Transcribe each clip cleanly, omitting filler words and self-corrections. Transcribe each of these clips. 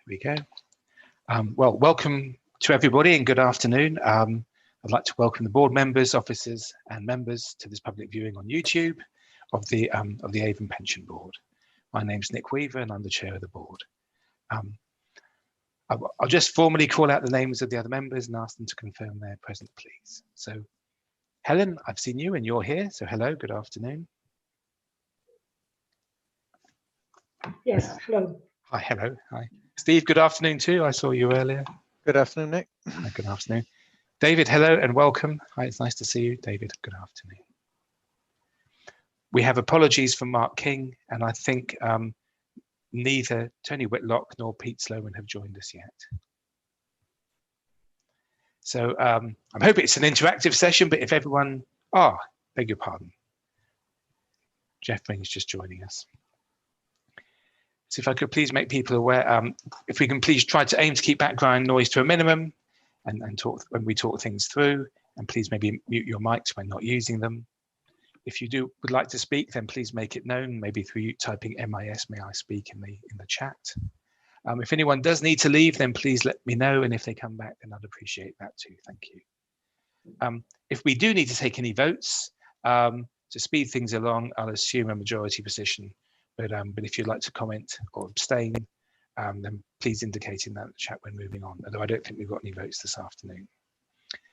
we go. Well, welcome to everybody and good afternoon. I'd like to welcome the board members, officers and members to this public viewing on YouTube of the Avon Pension Board. My name's Nick Weaver and I'm the chair of the board. I'll just formally call out the names of the other members and ask them to confirm they're present, please. So Helen, I've seen you and you're here. So hello, good afternoon. Yes, hello. Hi, hello, hi. Steve, good afternoon too. I saw you earlier. Good afternoon, Nick. Hi, good afternoon. David, hello and welcome. Hi, it's nice to see you. David, good afternoon. We have apologies from Mark King, and I think neither Tony Whitlock nor Pete Sloman have joined us yet. So I'm hoping it's an interactive session, but if everyone, beg your pardon. Jeff Ring's just joining us. So if I could please make people aware, if we can please try to aim to keep background noise to a minimum and talk when we talk things through, and please maybe mute your mics when not using them. If you would like to speak, then please make it known, maybe through you typing MIS, may I speak in the chat. If anyone does need to leave, then please let me know, and if they come back, then I'd appreciate that too. Thank you. If we do need to take any votes, to speed things along, I'll assume a majority position. But if you'd like to comment or abstain, then please indicate in that chat when moving on, although I don't think we've got any votes this afternoon.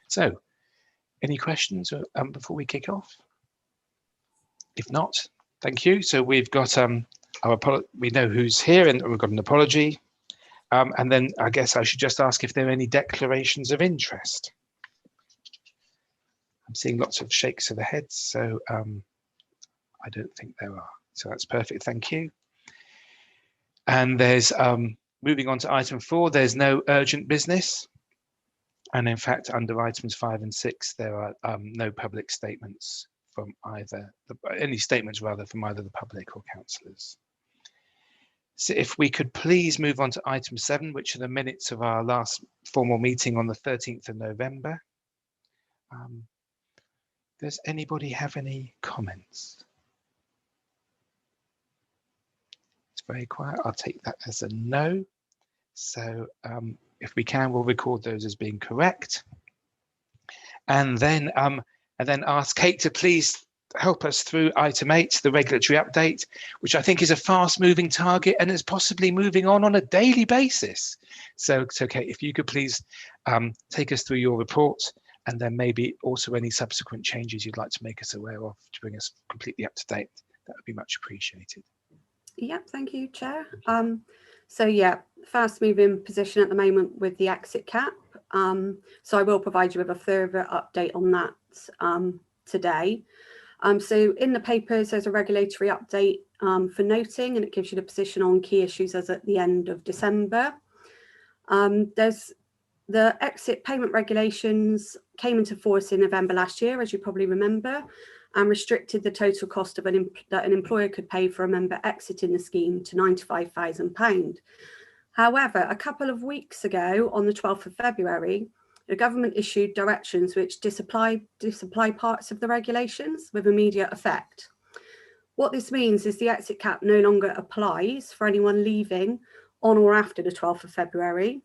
So, any questions before we kick off? If not, thank you. So we've got we know who's here and we've got an apology. And then I guess I should just ask if there are any declarations of interest. I'm seeing lots of shakes of the heads, so I don't think there are. So that's perfect, thank you. And there's, moving on to item 4, there's no urgent business. And in fact, under items 5 and 6, there are no public statements from either, any statements rather from either the public or councillors. So if we could please move on to item 7, which are the minutes of our last formal meeting on the 13th of November. Does anybody have any comments? Very quiet. I'll take that as a no. So if we can, we'll record those as being correct. And then ask Kate to please help us through item 8, the regulatory update, which I think is a fast moving target and is possibly moving on a daily basis. So Kate, if you could please take us through your report and then maybe also any subsequent changes you'd like to make us aware of to bring us completely up to date, that would be much appreciated. Yeah, thank you, Chair. So yeah, fast moving position at the moment with the exit cap. So I will provide you with a further update on that today. So in the papers, there's a regulatory update for noting, and it gives you the position on key issues as at the end of December. There's the exit payment regulations came into force in November last year, as you probably remember, and restricted the total cost of that an employer could pay for a member exiting the scheme to £95,000. However, a couple of weeks ago, on the 12th of February, the government issued directions which disapply parts of the regulations with immediate effect. What this means is the exit cap no longer applies for anyone leaving on or after the 12th of February.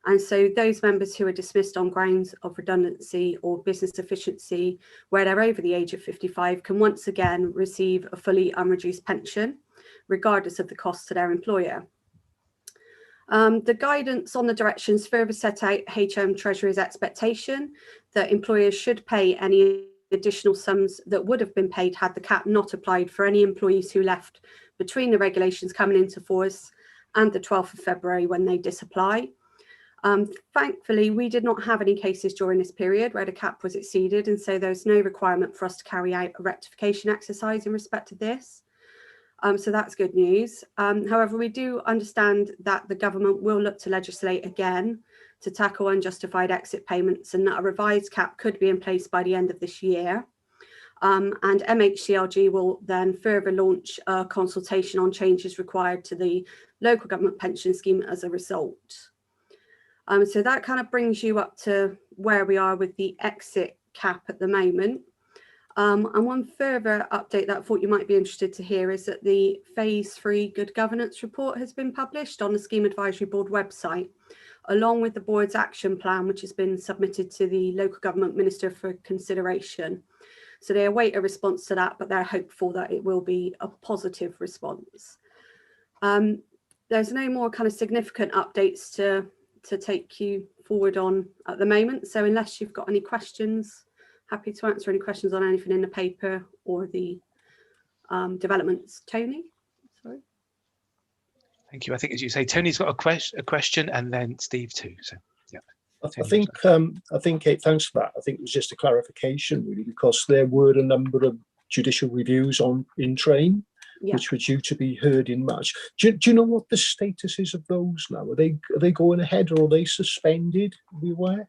And so those members who are dismissed on grounds of redundancy or business efficiency where they're over the age of 55 can once again receive a fully unreduced pension, regardless of the cost to their employer. The guidance on the directions further set out HM Treasury's expectation that employers should pay any additional sums that would have been paid had the cap not applied for any employees who left between the regulations coming into force and the 12th of February when they disapply. Thankfully, we did not have any cases during this period where the cap was exceeded, and so there's no requirement for us to carry out a rectification exercise in respect of this. So that's good news. However, we do understand that the government will look to legislate again to tackle unjustified exit payments, and that a revised cap could be in place by the end of this year. And MHCLG will then further launch a consultation on changes required to the local government pension scheme as a result. So that kind of brings you up to where we are with the exit cap at the moment. And one further update that I thought you might be interested to hear is that the Phase 3 Good Governance Report has been published on the Scheme Advisory Board website, along with the board's action plan, which has been submitted to the local government minister for consideration. So they await a response to that, but they're hopeful that it will be a positive response. There's no more kind of significant updates to take you forward on at the moment. So unless you've got any questions, happy to answer any questions on anything in the paper or the developments. Tony? Sorry. Thank you. I think, as you say, Tony's got a question, and then Steve too. So, yeah. I think, Kate, thanks for that. I think it was just a clarification, really, because there were a number of judicial reviews in train, which were due to be heard in March. Do you know what the status is of those now? Are they going ahead, or are they suspended? Are we aware?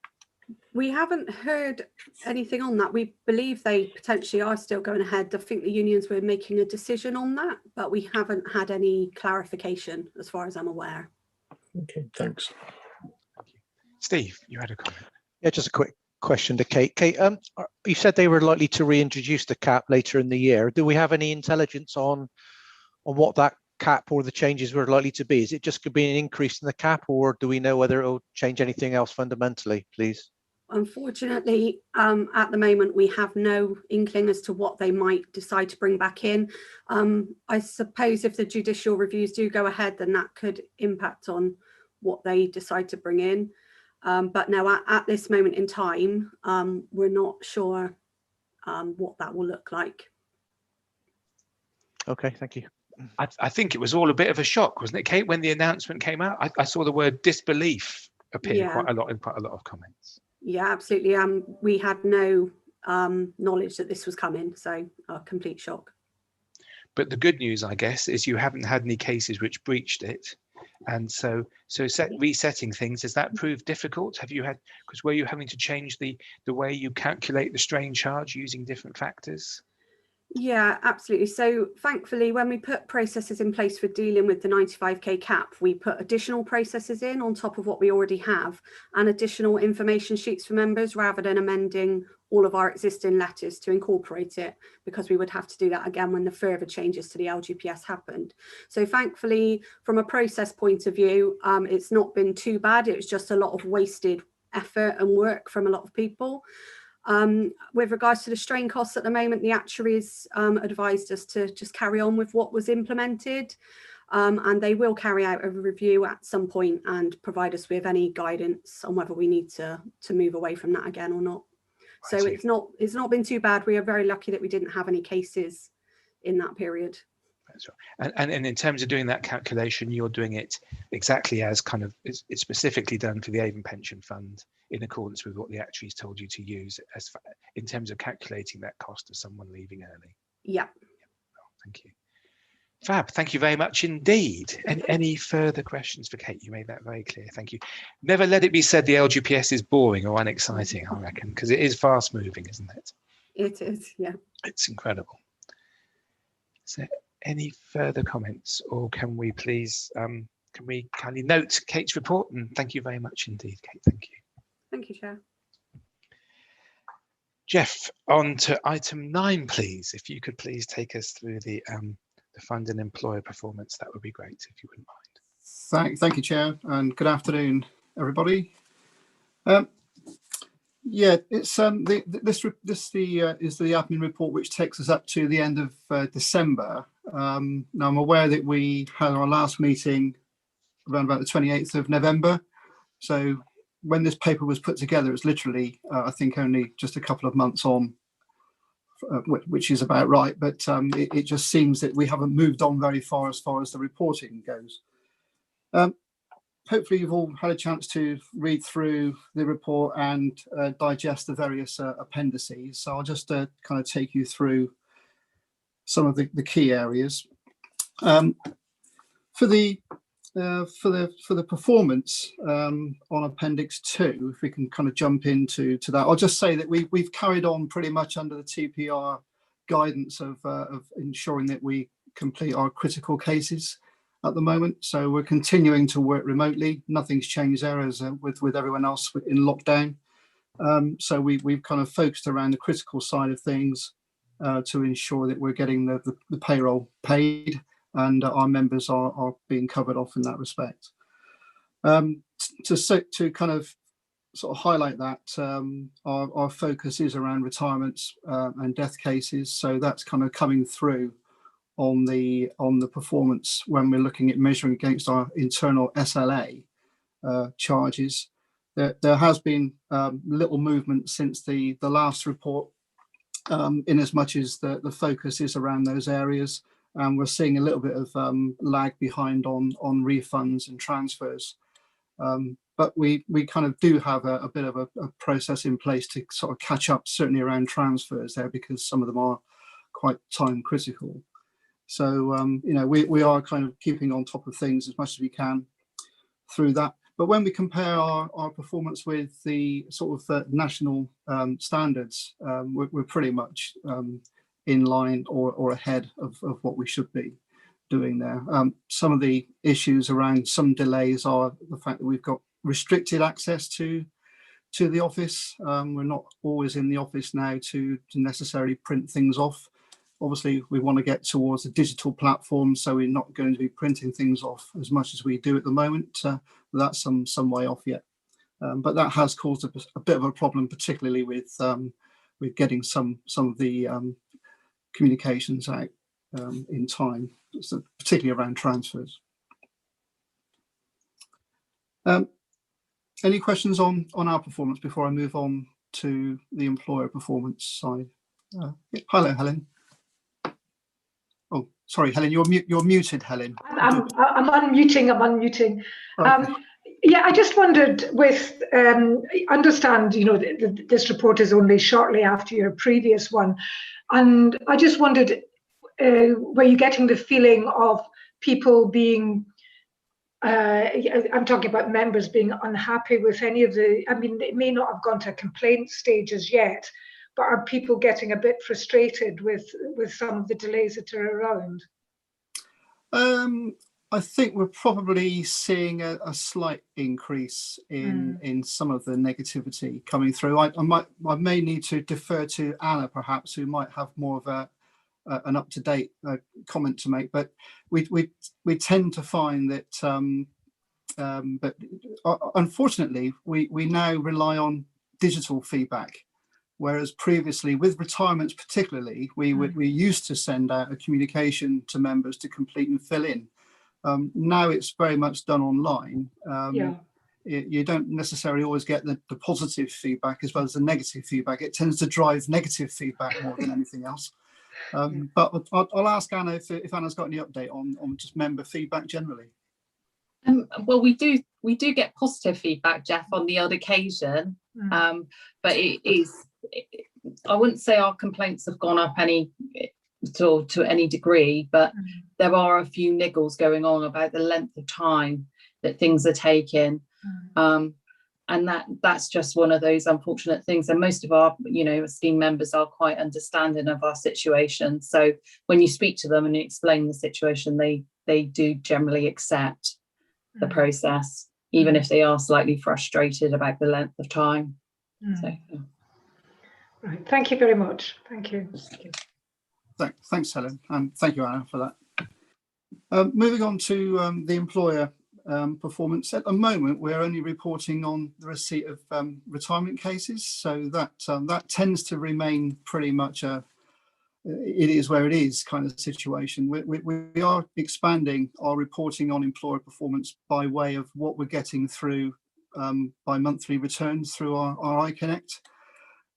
We haven't heard anything on that. We believe they potentially are still going ahead. I think the unions were making a decision on that, but we haven't had any clarification as far as I'm aware. Okay, thanks. Steve, you had a comment. Yeah, just a quick question to Kate. Kate, you said they were likely to reintroduce the cap later in the year. Do we have any intelligence on what that cap or the changes were likely to be? Is it just could be an increase in the cap, or do we know whether it will change anything else fundamentally, please? Unfortunately, at the moment, we have no inkling as to what they might decide to bring back in. I suppose if the judicial reviews do go ahead, then that could impact on what they decide to bring in. But no, at this moment in time, we're not sure what that will look like. Okay, thank you. I think it was all a bit of a shock, wasn't it, Kate, when the announcement came out? I saw the word disbelief appear quite a lot in quite a lot of comments. Yeah, absolutely. We had no knowledge that this was coming, so a complete shock. But the good news, I guess, is you haven't had any cases which breached it. And so resetting things, has that proved difficult? Have you had, because were you having to change the way you calculate the strain charge using different factors? Yeah, absolutely. So thankfully, when we put processes in place for dealing with the 95k cap, we put additional processes in on top of what we already have, and additional information sheets for members, rather than amending all of our existing letters to incorporate it, because we would have to do that again when the further changes to the LGPS happened. So thankfully, from a process point of view, it's not been too bad. It was just a lot of wasted effort and work from a lot of people. With regards to the strain costs at the moment, the actuaries advised us to just carry on with what was implemented, and they will carry out a review at some point and provide us with any guidance on whether we need to move away from that again or not. So it's not been too bad. We are very lucky that we didn't have any cases in that period. That's right. And in terms of doing that calculation, you're doing it exactly as kind of it's specifically done for the Avon Pension Fund, in accordance with what the actuaries told you to use as in terms of calculating that cost of someone leaving early. Yeah. Oh, thank you. Fab. Thank you very much indeed. Any further questions for Kate? You made that very clear. Thank you. Never let it be said the LGPS is boring or unexciting, I reckon, because it is fast moving, isn't it? It is, yeah. It's incredible. Is there any further comments, or can we please, can we kindly note Kate's report? And thank you very much indeed, Kate. Thank you. Thank you, Chair. Jeff, on to item 9, please. If you could please take us through the fund and employer performance, that would be great, if you wouldn't mind. Thank you, Chair, and good afternoon, everybody. Yeah, it's this is the admin report which takes us up to the end of December. Now I'm aware that we had our last meeting around about the 28th of November. So when this paper was put together, it's literally I think only just a couple of months on, which is about right. But it just seems that we haven't moved on very far as the reporting goes. Hopefully you've all had a chance to read through the report and digest the various appendices. So I'll just kind of take you through some of the key areas. For the performance on Appendix 2, if we can kind of jump into that, I'll just say that we've carried on pretty much under the TPR guidance of ensuring that we complete our critical cases at the moment. So we're continuing to work remotely. Nothing's changed there as with everyone else in lockdown. So we've kind of focused around the critical side of things, to ensure that we're getting the payroll paid and our members are being covered off in that respect. To kind of sort of highlight that, our focus is around retirements and death cases, so that's kind of coming through on the performance when we're looking at measuring against our internal SLA charges. There has been little movement since the last report, in as much as the focus is around those areas, and we're seeing a little bit of lag behind on refunds and transfers. But we kind of do have a bit of a process in place to sort of catch up, certainly around transfers there, because some of them are quite time critical. So, you know, we are kind of keeping on top of things as much as we can through that. But when we compare our performance with the sort of national standards, we're pretty much in line or ahead of what we should be doing there. Some of the issues around some delays are the fact that we've got restricted access to the office. We're not always in the office now to necessarily print things off. Obviously, we want to get towards a digital platform, so we're not going to be printing things off as much as we do at the moment. That's some way off yet. But that has caused a bit of a problem, particularly with getting some of the communications out in time, so particularly around transfers. Any questions on our performance before I move on to the employer performance side? Hello, Helen. Oh, sorry, Helen, you're muted, Helen. I'm unmuting. Okay. Yeah, I just wondered with, understand, you know, this report is only shortly after your previous one. And I just wondered, were you getting the feeling of people being, I'm talking about members being unhappy with any of the, I mean, it may not have gone to complaint stages yet, but are people getting a bit frustrated with some of the delays that are around? I think we're probably seeing a slight increase in some of the negativity coming through. I may need to defer to Anna, perhaps, who might have more of an up-to-date comment to make. But we tend to find that, but unfortunately, we now rely on digital feedback. Whereas previously, with retirements particularly, we used to send out a communication to members to complete and fill in. Now it's very much done online. You don't necessarily always get the positive feedback as well as the negative feedback. It tends to drive negative feedback more than anything else. But I'll ask Anna if Anna's got any update on just member feedback generally. Well, we do get positive feedback, Jeff, on the odd occasion, but it is. I wouldn't say our complaints have gone up any to any degree, but there are a few niggles going on about the length of time that things are taking, and that's just one of those unfortunate things. And most of our, you know, esteemed members are quite understanding of our situation. So when you speak to them and you explain the situation, they do generally accept the process, even if they are slightly frustrated about the length of time. So, yeah. Right. Thank you very much. Thank you. Thanks, Helen, and thank you, Anna, for that. Moving on to the employer performance. At the moment, we're only reporting on the receipt of retirement cases, so that tends to remain pretty much it is where it is kind of situation. We are expanding our reporting on employer performance by way of what we're getting through by monthly returns through our iConnect.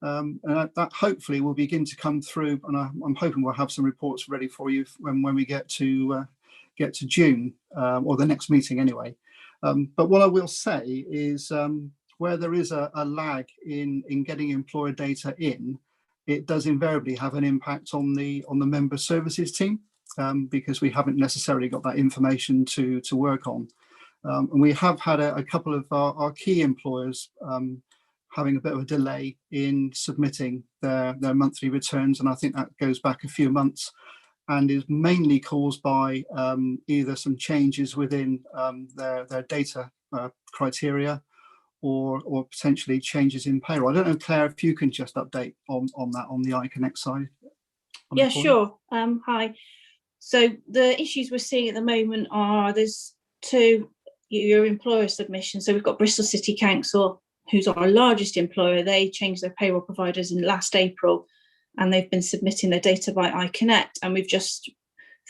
And that hopefully will begin to come through, and I'm hoping we'll have some reports ready for you when we get to June, or the next meeting anyway. But what I will say is where there is a lag in getting employer data in, it does invariably have an impact on the member services team, because we haven't necessarily got that information to work on. And we have had a couple of our key employers having a bit of a delay in submitting their monthly returns, and I think that goes back a few months and is mainly caused by either some changes within their data criteria or potentially changes in payroll. I don't know, Claire, if you can just update on that on the iConnect side. Yeah, sure. Hi. So the issues we're seeing at the moment are there's two, your employer submissions. So we've got Bristol City Council, who's our largest employer. They changed their payroll providers in last April, and they've been submitting their data by iConnect. And we've just,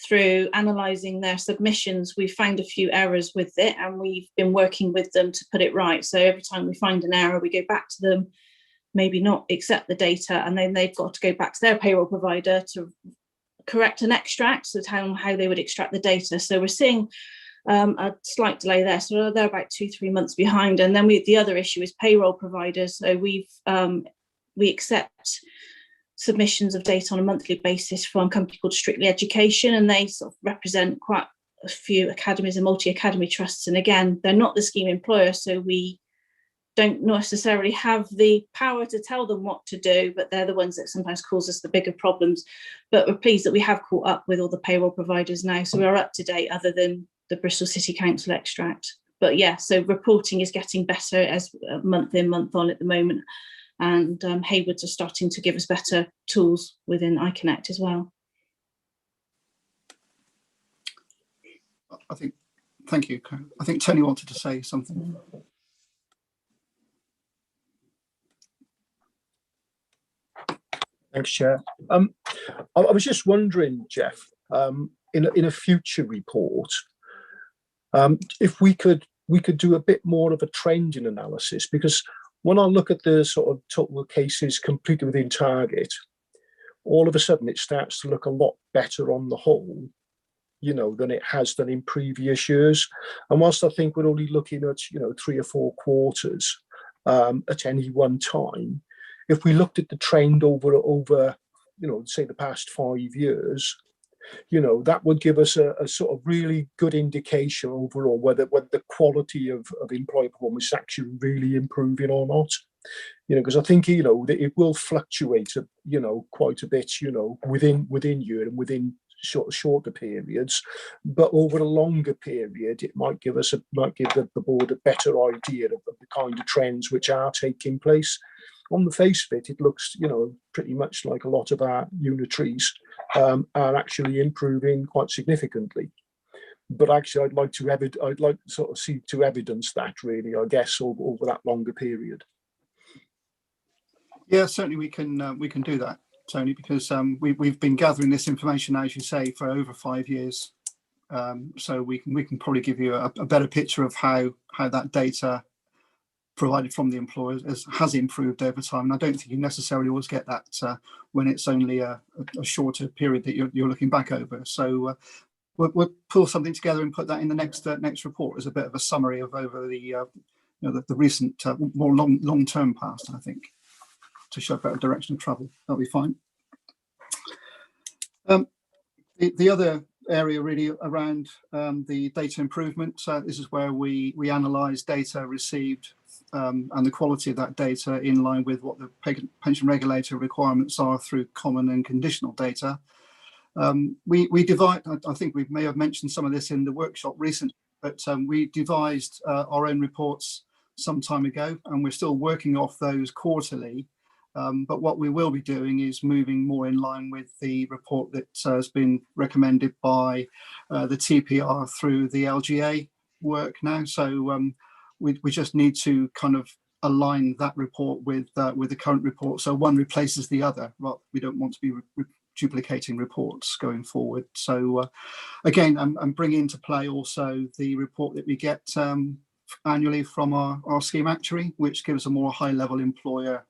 through analysing their submissions, we found a few errors with it, and we've been working with them to put it right. So every time we find an error, we go back to them, maybe not accept the data, and then they've got to go back to their payroll provider to correct an extract, so how they would extract the data. So we're seeing a slight delay there. So they're about 2-3 months behind. And then the other issue is payroll providers. So we accept submissions of data on a monthly basis from a company called Strictly Education, and they sort of represent quite a few academies and multi-academy trusts. And again, they're not the scheme employer, so we don't necessarily have the power to tell them what to do, but they're the ones that sometimes cause us the bigger problems. But we're pleased that we have caught up with all the payroll providers now, so we're up to date other than the Bristol City Council extract. But yeah, so reporting is getting better as month in, month on at the moment. And Hayward's are starting to give us better tools within iConnect as well. Thank you. I think Tony wanted to say something. Thanks, Chair. I was just wondering, Jeff, in a future report, if we could do a bit more of a trending analysis, because when I look at the sort of total cases completed within target, all of a sudden it starts to look a lot better on the whole, you know, than it has done in previous years. And whilst I think we're only looking at, 3 or 4 quarters at any one time, if we looked at the trend over, say the past 5 years, that would give us a sort of really good indication overall whether the quality of employee performance is actually really improving or not. Because I think, that it will fluctuate, quite a bit, within year and within shorter periods, but over a longer period, it might give the board a better idea of the kind of trends which are taking place. On the face of it, it looks, pretty much like a lot of our unitaries are actually improving quite significantly. But actually, I'd like to sort of see to evidence that really, I guess, over that longer period. Yeah, certainly we can do that, Tony, because we've been gathering this information, as you say, for over 5 years. So we can probably give you a better picture of how that data provided from the employers has improved over time. And I don't think you necessarily always get that when it's only a shorter period that you're looking back over. So we'll pull something together and put that in the next report as a bit of a summary of over the recent more long-term past, I think, to show a better direction of travel. That'll be fine. The other area really around the data improvement. This is where we analyse data received and the quality of that data in line with what the pension regulator requirements are through common and conditional data. We divide, I think we may have mentioned some of this in the workshop recently, but we devised our own reports some time ago, and we're still working off those quarterly. But what we will be doing is moving more in line with the report that has been recommended by the TPR through the LGA work now. So we just need to kind of align that report with the current report. So one replaces the other. Well, we don't want to be duplicating reports going forward. So again, I'm bringing into play also the report that we get annually from our scheme actuary, which gives a more high-level employer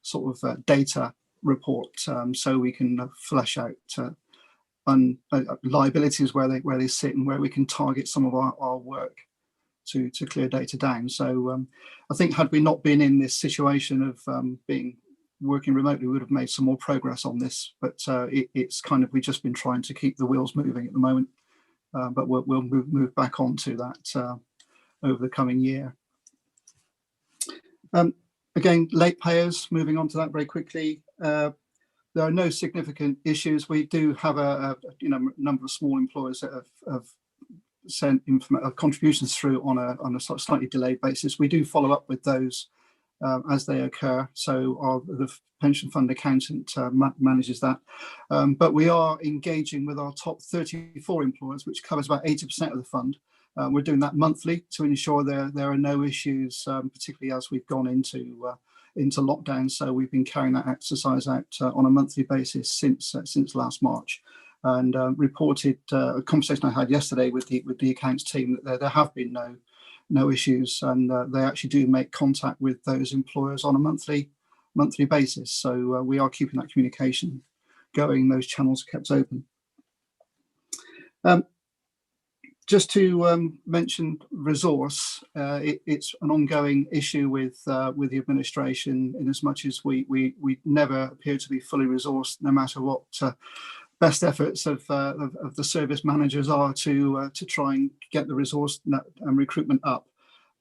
sort of data report, so we can flesh out liabilities where they sit and where we can target some of our work to clear data down. So I think had we not been in this situation of working remotely, we would have made some more progress on this, but it's kind of, we've just been trying to keep the wheels moving at the moment, but we'll move back onto that over the coming year. Again, late payers, moving on to that very quickly. There are no significant issues. We do have a number of small employers that have sent contributions through on a slightly delayed basis. We do follow up with those as they occur. So the pension fund accountant manages that. But we are engaging with our top 34 employers, which covers about 80% of the fund. We're doing that monthly to ensure there are no issues, particularly as we've gone into lockdown. So we've been carrying that exercise out on a monthly basis since last March, and reported a conversation I had yesterday with the accounts team that there have been no issues, and they actually do make contact with those employers on a monthly basis. So we are keeping that communication going. Those channels are kept open. Just to mention resource, it's an ongoing issue with the administration, in as much as we never appear to be fully resourced, no matter what best efforts of the service managers are to try and get the resource and recruitment up.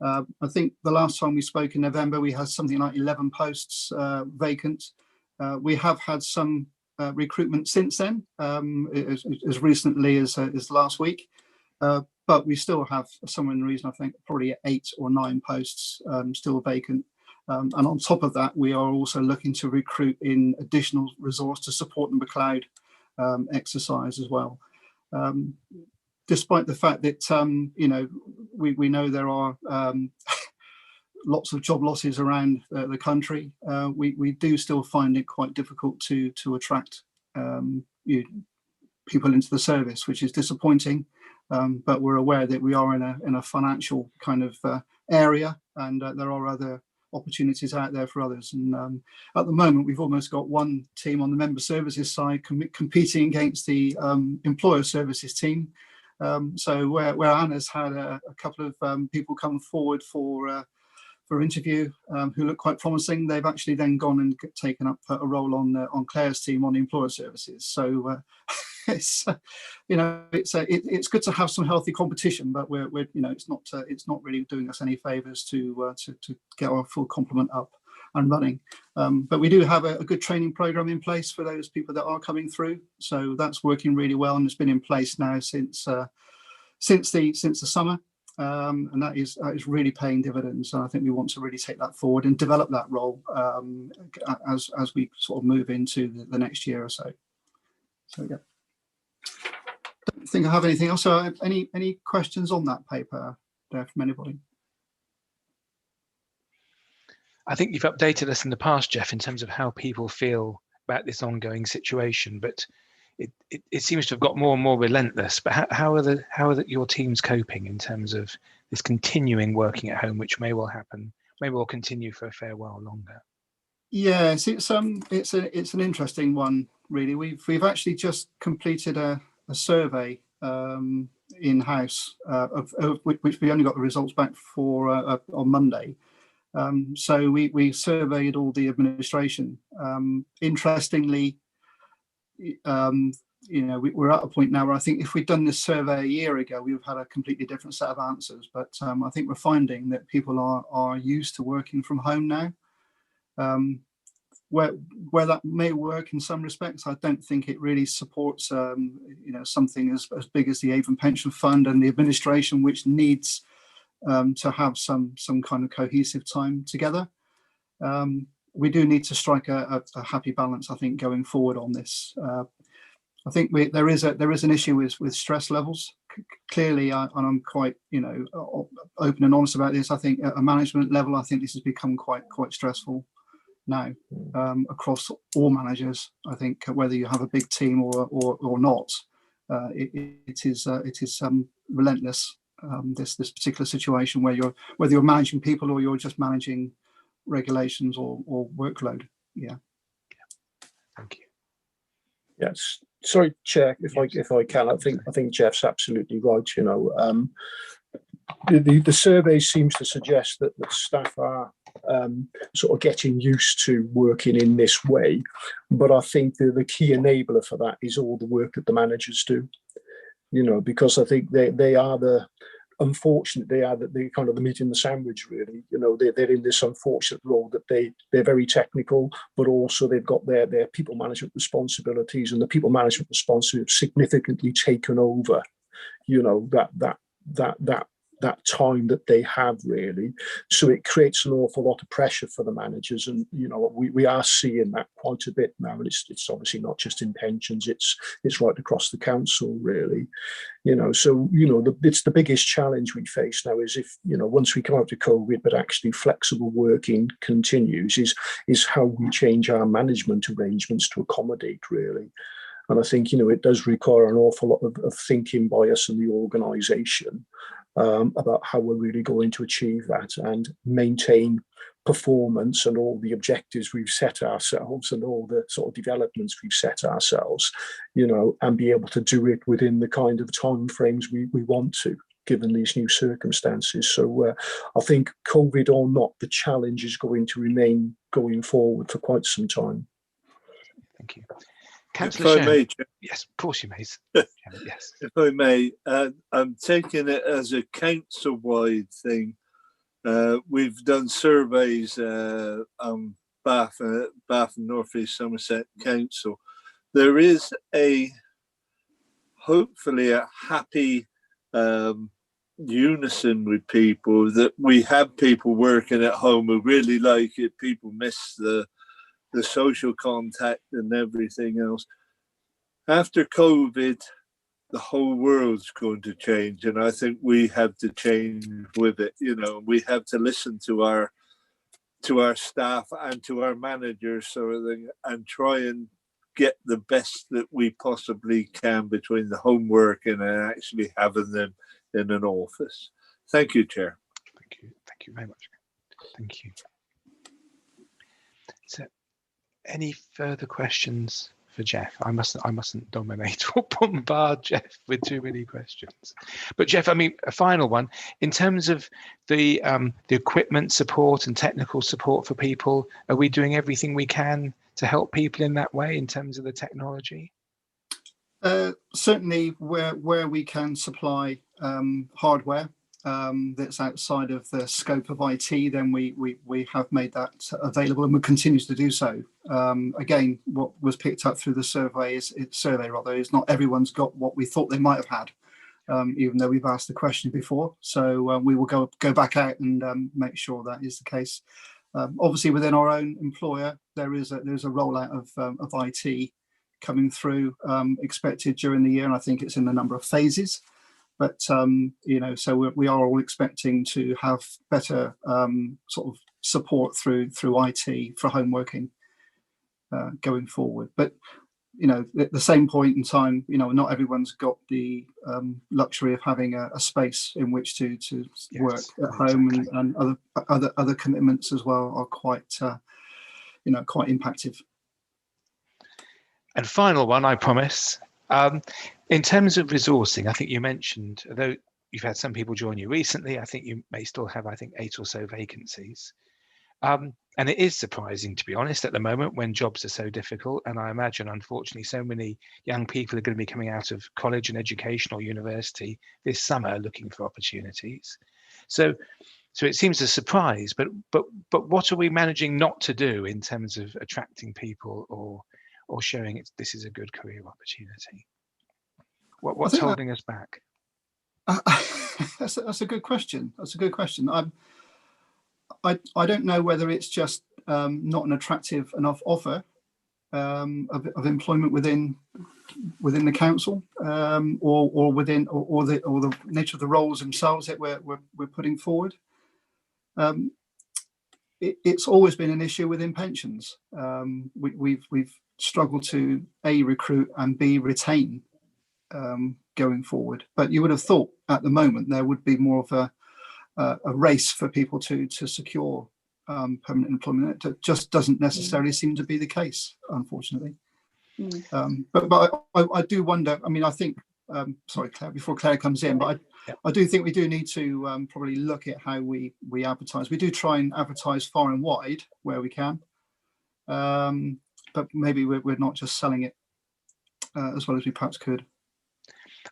I think the last time we spoke in November, we had something like 11 posts vacant. We have had some recruitment since then, as recently as last week. But we still have, somewhere in the region, I think, probably 8 or 9 posts still vacant. And on top of that, we are also looking to recruit in additional resource to support the McLeod exercise as well. Despite the fact that, we know there are lots of job losses around the country, we do still find it quite difficult to attract people into the service, which is disappointing. But we're aware that we are in a financial kind of area, and there are other opportunities out there for others. And at the moment, we've almost got one team on the member services side competing against the employer services team. So where Anna's had a couple of people come forward for interview who look quite promising, they've actually then gone and taken up a role on Claire's team on the employer services. So it's good to have some healthy competition, but we're it's not really doing us any favors to get our full complement up and running. But we do have a good training program in place for those people that are coming through, so that's working really well, and it's been in place now since the summer. And that is really paying dividends. And I think we want to really take that forward and develop that role as we sort of move into the next year or so. So yeah, don't think I have anything else. So any questions on that paper there from anybody? I think you've updated us in the past, Jeff, in terms of how people feel about this ongoing situation, but it seems to have got more and more relentless. But how are your teams coping in terms of this continuing working at home, which may well happen, may well continue for a fair while longer? Yes, it's an interesting one, really. We've actually just completed a survey in-house of which we only got the results back for on Monday. So we surveyed all the administration. Interestingly, we're at a point now where I think if we'd done this survey a year ago, we would have had a completely different set of answers. But I think we're finding that people are used to working from home now. Where that may work in some respects, I don't think it really supports something as big as the Avon Pension Fund and the administration, which needs to have some kind of cohesive time together. We do need to strike a happy balance, I think, going forward on this. I think there is an issue with stress levels. Clearly, and I'm quite open and honest about this. I think at a management level, I think this has become quite stressful now across all managers. I think whether you have a big team or not, it is relentless. This particular situation whether you're managing people or you're just managing regulations or workload. Yeah. Thank you. Yes. Sorry, Chair, if I can, I think Jeff's absolutely right. The survey seems to suggest that staff are sort of getting used to working in this way, but I think the key enabler for that is all the work that the managers do. Because I think they are the kind of the meat in the sandwich, really. They're in this unfortunate role that they're very technical, but also they've got their people management responsibilities, and the people management responsibilities have significantly taken over, that that time that they have, really. So it creates an awful lot of pressure for the managers, and we are seeing that quite a bit now. And it's obviously not just in pensions; it's right across the council, really. So it's the biggest challenge we face now is if once we come out of COVID, but actually flexible working continues, is how we change our management arrangements to accommodate, really. And I think it does require an awful lot of thinking by us in the organisation about how we're really going to achieve that and maintain performance and all the objectives we've set ourselves and all the sort of developments we've set ourselves, and be able to do it within the kind of timeframes we want to, given these new circumstances. So I think, COVID or not, the challenge is going to remain going forward for quite some time. Thank you. If I may, yes, of course you may. Yes. If I may, I'm taking it as a council-wide thing. We've done surveys on Bath and North East Somerset Council. There is hopefully a happy unison with people, that we have people working at home who really like it. People miss the social contact and everything else. After COVID, the whole world's going to change, and I think we have to change with it. We have to listen to our staff and to our managers, and try and get the best that we possibly can between the home working and actually having them in an office. Thank you, Chair. Thank you very much. Thank you. So, any further questions for Jeff? I mustn't dominate or bombard Jeff with too many questions. But Jeff, a final one. In terms of the equipment support and technical support for people, are we doing everything we can to help people in that way in terms of the technology? Certainly, where we can supply hardware that's outside of the scope of IT, then we have made that available, and we continue to do so. Again, what was picked up through the survey is not everyone's got what we thought they might have had, even though we've asked the question before. So we will go back out and make sure that is the case. Obviously, within our own employer, there's a rollout of IT coming through, expected during the year, and I think it's in a number of phases. But so we are all expecting to have better sort of support through IT for home working going forward. But at the same point in time, not everyone's got the luxury of having a space in which to work at home, exactly. and other commitments as well are quite quite impactful. And final one, I promise. In terms of resourcing, I think you mentioned, although you've had some people join you recently, I think you may still have, 8 or so vacancies. And it is surprising, to be honest, at the moment when jobs are so difficult. And I imagine, unfortunately, so many young people are going to be coming out of college and education or university this summer looking for opportunities. So it seems a surprise, but what are we managing not to do in terms of attracting people or showing this is a good career opportunity? What's holding us back? That's a good question. That's a good question. I don't know whether it's just not an attractive enough offer of employment within the council, or the nature of the roles themselves that we're putting forward. It's always been an issue within pensions. We've struggled to A, recruit, and B, retain going forward. But you would have thought at the moment there would be more of a race for people to secure permanent employment. It just doesn't necessarily seem to be the case, unfortunately. But I do wonder. I think. Sorry, Claire. Before Claire comes in, but I do think we do need to probably look at how we advertise. We do try and advertise far and wide where we can, but maybe we're not just selling it as well as we perhaps could.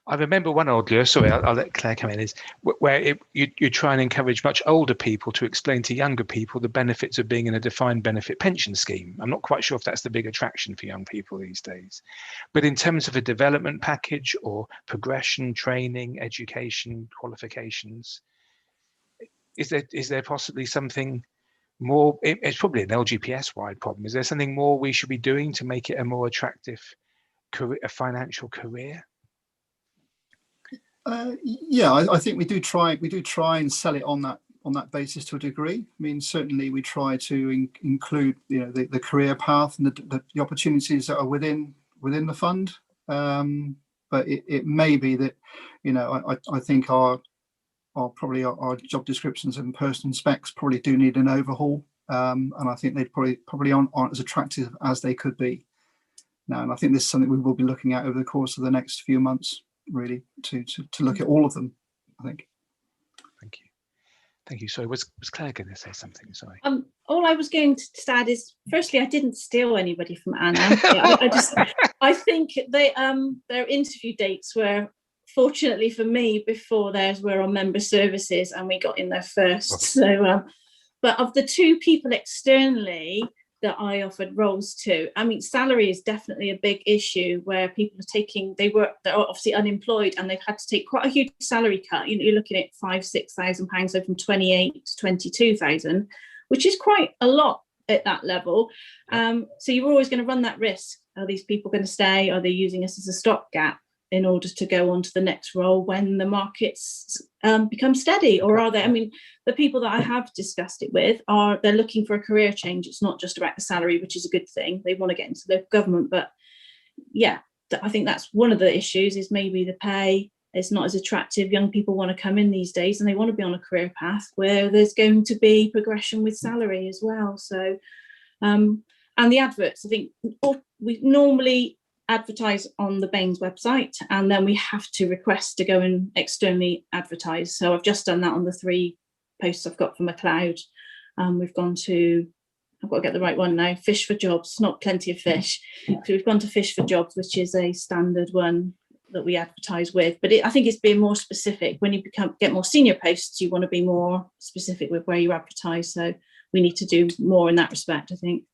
I remember one old lure, sorry, I'll let Claire come in, is where you try and encourage much older people to explain to younger people the benefits of being in a defined benefit pension scheme. I'm not quite sure if that's the big attraction for young people these days. But in terms of a development package or progression, training, education, qualifications, is there possibly something more? It's probably an LGPS wide problem. Is there something more we should be doing to make it a more attractive career, a financial career? Yeah, I think we do try and sell it on that basis to a degree. I mean, certainly we try to include, you know, the career path and the opportunities that are within the fund. But it may be that, you know, I think our job descriptions and personal specs probably do need an overhaul, and I think they probably aren't as attractive as they could be now. And I think this is something we will be looking at over the course of the next few months, really, to look at all of them, I think. Thank you. Thank you. Sorry, was Claire going to say something? Sorry. All I was going to add is, firstly, I didn't steal anybody from Anna. I think their interview dates were, fortunately for me, before theirs were on member services, and we got in there first. So, but of the two people externally that I offered roles to, I mean, salary is definitely a big issue where people are they're obviously unemployed and they've had to take quite a huge salary cut. You know, you're looking at £5,000-6,000, so from 28 to 22,000, which is quite a lot at that level. So you're always going to run that risk. Are these people going to stay? Are they using us as a stopgap in order to go on to the next role when the markets become steady? Or are they, I mean, the people that I have discussed it with they're looking for a career change. It's not just about the salary, which is a good thing. They want to get into local government, but yeah, I think that's one of the issues, is maybe the pay is not as attractive. Young people want to come in these days and they want to be on a career path where there's going to be progression with salary as well. So, and the adverts, I think we normally advertise on the Baines website, and then we have to request to go and externally advertise. So I've just done that on the 3 posts I've got from McLeod. We've gone to, I've got to get the right one now, Fish for Jobs, not Plenty of Fish. So we've gone to Fish for Jobs, which is a standard one that we advertise with. But I think it's being more specific. When you get more senior posts, you want to be more specific with where you advertise. So we need to do more in that respect, I think.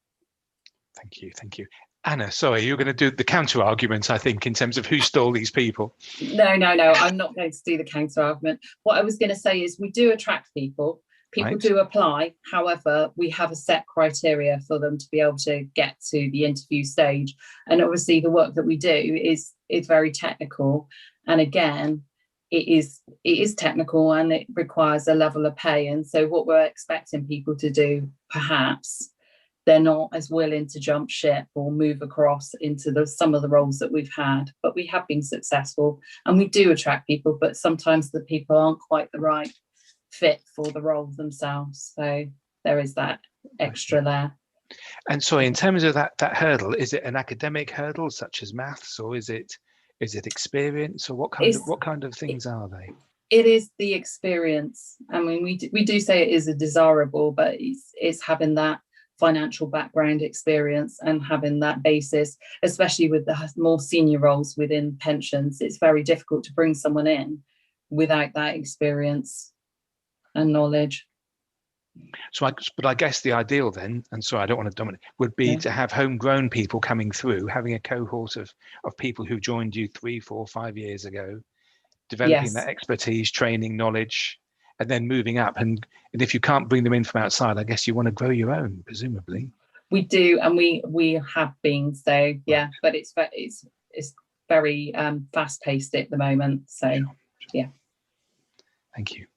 Thank you. Thank you. Anna, sorry, you're going to do the counter argument, I think, in terms of who stole these people. No, I'm not going to do the counter argument. What I was going to say is we do attract people. People Right. do apply. However, we have a set criteria for them to be able to get to the interview stage. And obviously the work that we do is very technical. And again, it is technical and it requires a level of pay. And so what we're expecting people to do, perhaps, they're not as willing to jump ship or move across into some of the roles that we've had, but we have been successful and we do attract people, but sometimes the people aren't quite the right fit for the role themselves. So there is that extra there. And sorry, in terms of that hurdle, is it an academic hurdle such as maths, or is it experience, or what kind of things are they? It is the experience. I mean, we do say it is a desirable, but it's having that financial background experience and having that basis, especially with the more senior roles within pensions. It's very difficult to bring someone in without that experience and knowledge. So, but I guess the ideal then, and sorry, I don't want to dominate, would be to have homegrown people coming through, having a cohort of people who joined you 3, 4, 5 years ago, developing that expertise, training, knowledge, and then moving up. And if you can't bring them in from outside, I guess you want to grow your own, presumably. We do, and we have been. So yeah, but it's very fast paced at the moment. So yeah. Thank you.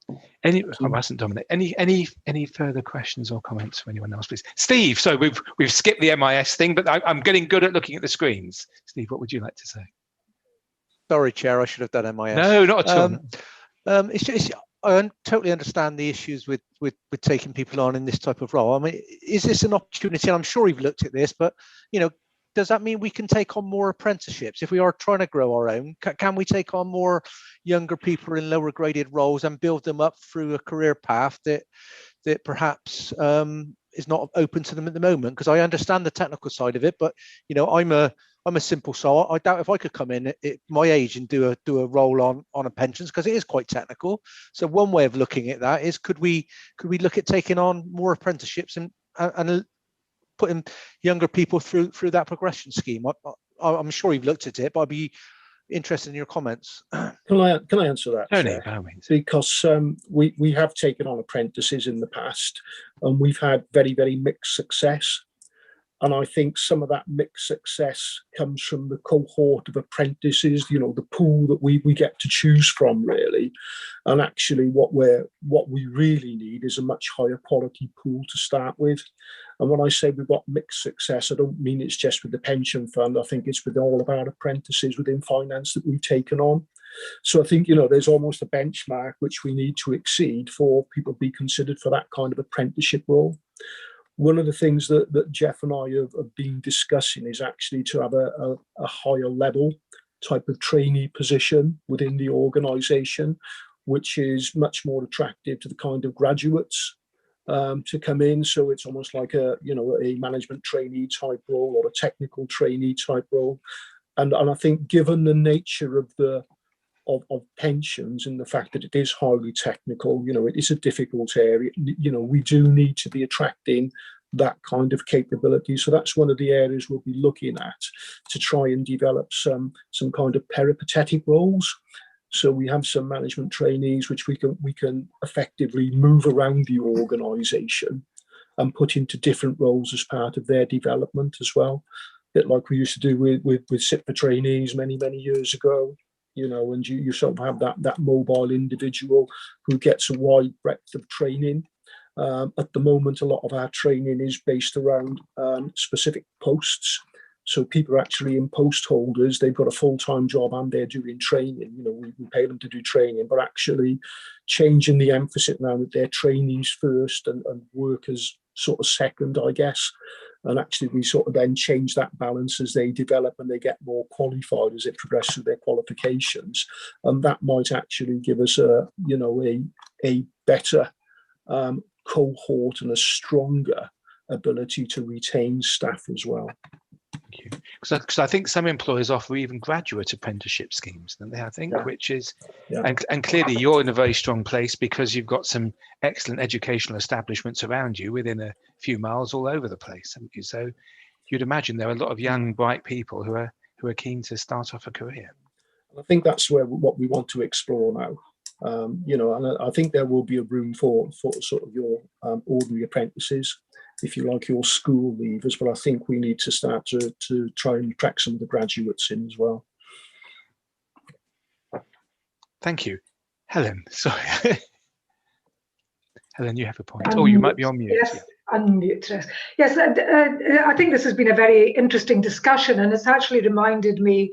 I mustn't dominate. Any further questions or comments from anyone else, please? Steve, so we've skipped the MIS thing, but I'm getting good at looking at the screens. Steve, what would you like to say? Sorry, Chair, I should have done MIS. No, not at all. I totally understand the issues with taking people on in this type of role. I mean, is this an opportunity? And I'm sure you've looked at this, but does that mean we can take on more apprenticeships if we are trying to grow our own? Can we take on more younger people in lower graded roles and build them up through a career path that perhaps is not open to them at the moment? Because I understand the technical side of it, but I'm a simple soul. I doubt if I could come in at my age and do a role on a pensions, because it is quite technical. So one way of looking at that is, could we look at taking on more apprenticeships and putting younger people through that progression scheme? I'm sure you've looked at it, but I'd be interested in your comments. Can I answer that, Tony, Chair? by all means. Because we have taken on apprentices in the past, and we've had very, very mixed success. And I think some of that mixed success comes from the cohort of apprentices, you know, the pool that we get to choose from, really. And actually what we really need is a much higher quality pool to start with. And when I say we've got mixed success, I don't mean it's just with the pension fund. I think it's with all of our apprentices within finance that we've taken on. So I think, you know, there's almost a benchmark which we need to exceed for people to be considered for that kind of apprenticeship role. One of the things that Jeff and I have been discussing is actually to have a higher level type of trainee position within the organisation, which is much more attractive to the kind of graduates to come in. So it's almost like a management trainee type role or a technical trainee type role. And I think given the nature of pensions and the fact that it is highly technical, you know, it is a difficult area. You know, we do need to be attracting that kind of capability. So that's one of the areas we'll be looking at to try and develop some kind of peripatetic roles. So we have some management trainees which we can effectively move around the organisation and put into different roles as part of their development as well. A bit like we used to do with SIPA trainees many years ago. You know, and you sort of have that mobile individual who gets a wide breadth of training. At the moment, a lot of our training is based around specific posts. So people are actually in post holders, they've got a full-time job and they're doing training. You know, we pay them to do training, but actually changing the emphasis now that they're trainees first and workers sort of second, I guess. And actually we sort of then change that balance as they develop and they get more qualified as they progress through their qualifications. And that might actually give us a better cohort and a stronger ability to retain staff as well. Thank you. Because I think some employers offer even graduate apprenticeship schemes, don't they? I think, Yeah. which is, Yeah. and clearly you're in a very strong place because you've got some excellent educational establishments around you within a few miles all over the place, haven't you? So you'd imagine there are a lot of young, bright people who are keen to start off a career. I think that's what we want to explore now. You know, and I think there will be a room for sort of your ordinary apprentices, if you like, your school leavers, but I think we need to start to try and attract some of the graduates in as well. Thank you. Helen, sorry. Helen, you have a point. Oh, you might be on mute. Yes, unmute. Yes, I think this has been a very interesting discussion, and it's actually reminded me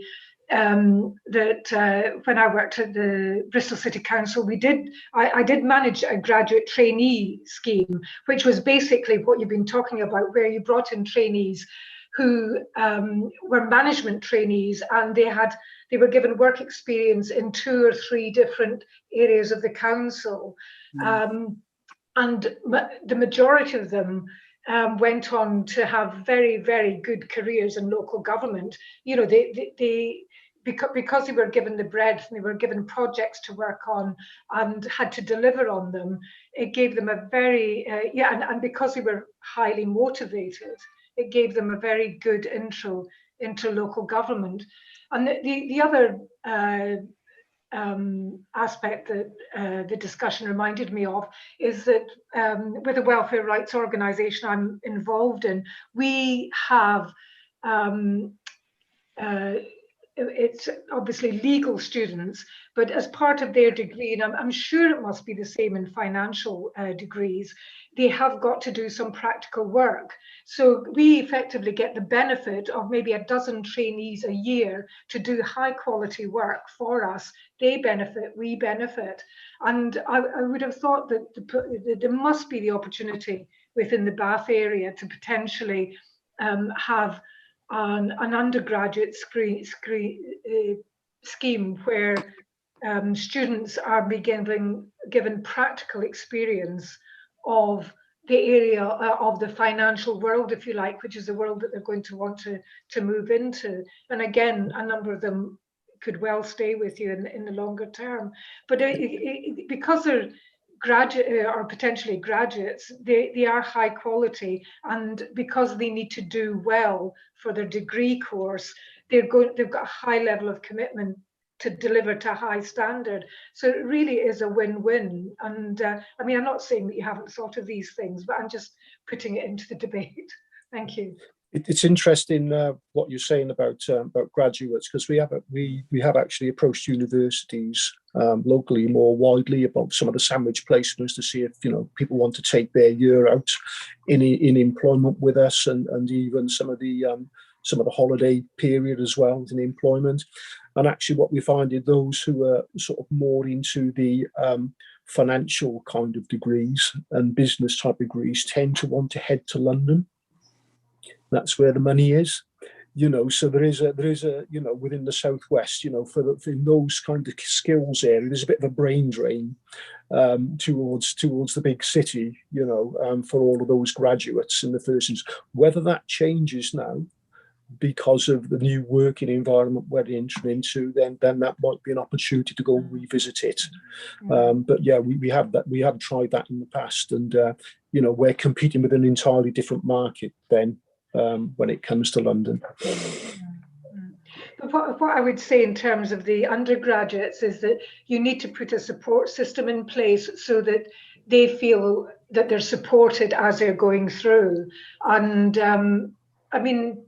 that when I worked at the Bristol City Council, I did manage a graduate trainee scheme, which was basically what you've been talking about, where you brought in trainees who were management trainees, and they were given work experience in 2 or 3 different areas of the council. And the majority of them went on to have very, very good careers in local government. You know, because they were given the breadth and they were given projects to work on and had to deliver on them, it gave them a very, and because they were highly motivated, it gave them a very good intro into local government. And the other aspect that the discussion reminded me of is that with the welfare rights organisation I'm involved in, we have it's obviously legal students, but as part of their degree, and I'm sure it must be the same in financial degrees, they have got to do some practical work. So we effectively get the benefit of maybe a dozen trainees a year to do high quality work for us. They benefit, we benefit. And I would have thought that there must be the opportunity within the Bath area to potentially have an undergraduate scheme where students are given practical experience of the area of the financial world, if you like, which is the world that they're going to want to move into. And again, a number of them could well stay with you in the longer term. But because they're graduate or potentially graduates, they are high quality, and because they need to do well for their degree course, they've got a high level of commitment to deliver to a high standard. So it really is a win-win. And I mean, I'm not saying that you haven't thought of these things, but I'm just putting it into the debate. Thank you. It's interesting what you're saying about graduates, because we have actually approached universities locally more widely about some of the sandwich placements to see if people want to take their year out in employment with us, and even some of the holiday period as well in employment. And actually, what we find is those who are sort of more into the financial kind of degrees and business type degrees tend to want to head to London. That's where the money is, so there is a within the southwest, for those kind of skills area, there's a bit of a brain drain towards the big city, for all of those graduates in the first instance. Whether that changes now because of the new working environment we're entering into, then that might be an opportunity to go revisit it. But yeah, we have tried that in the past, and we're competing with an entirely different market then. When it comes to London. But what I would say in terms of the undergraduates is that you need to put a support system in place so that they feel that they're supported as they're going through. And I mean,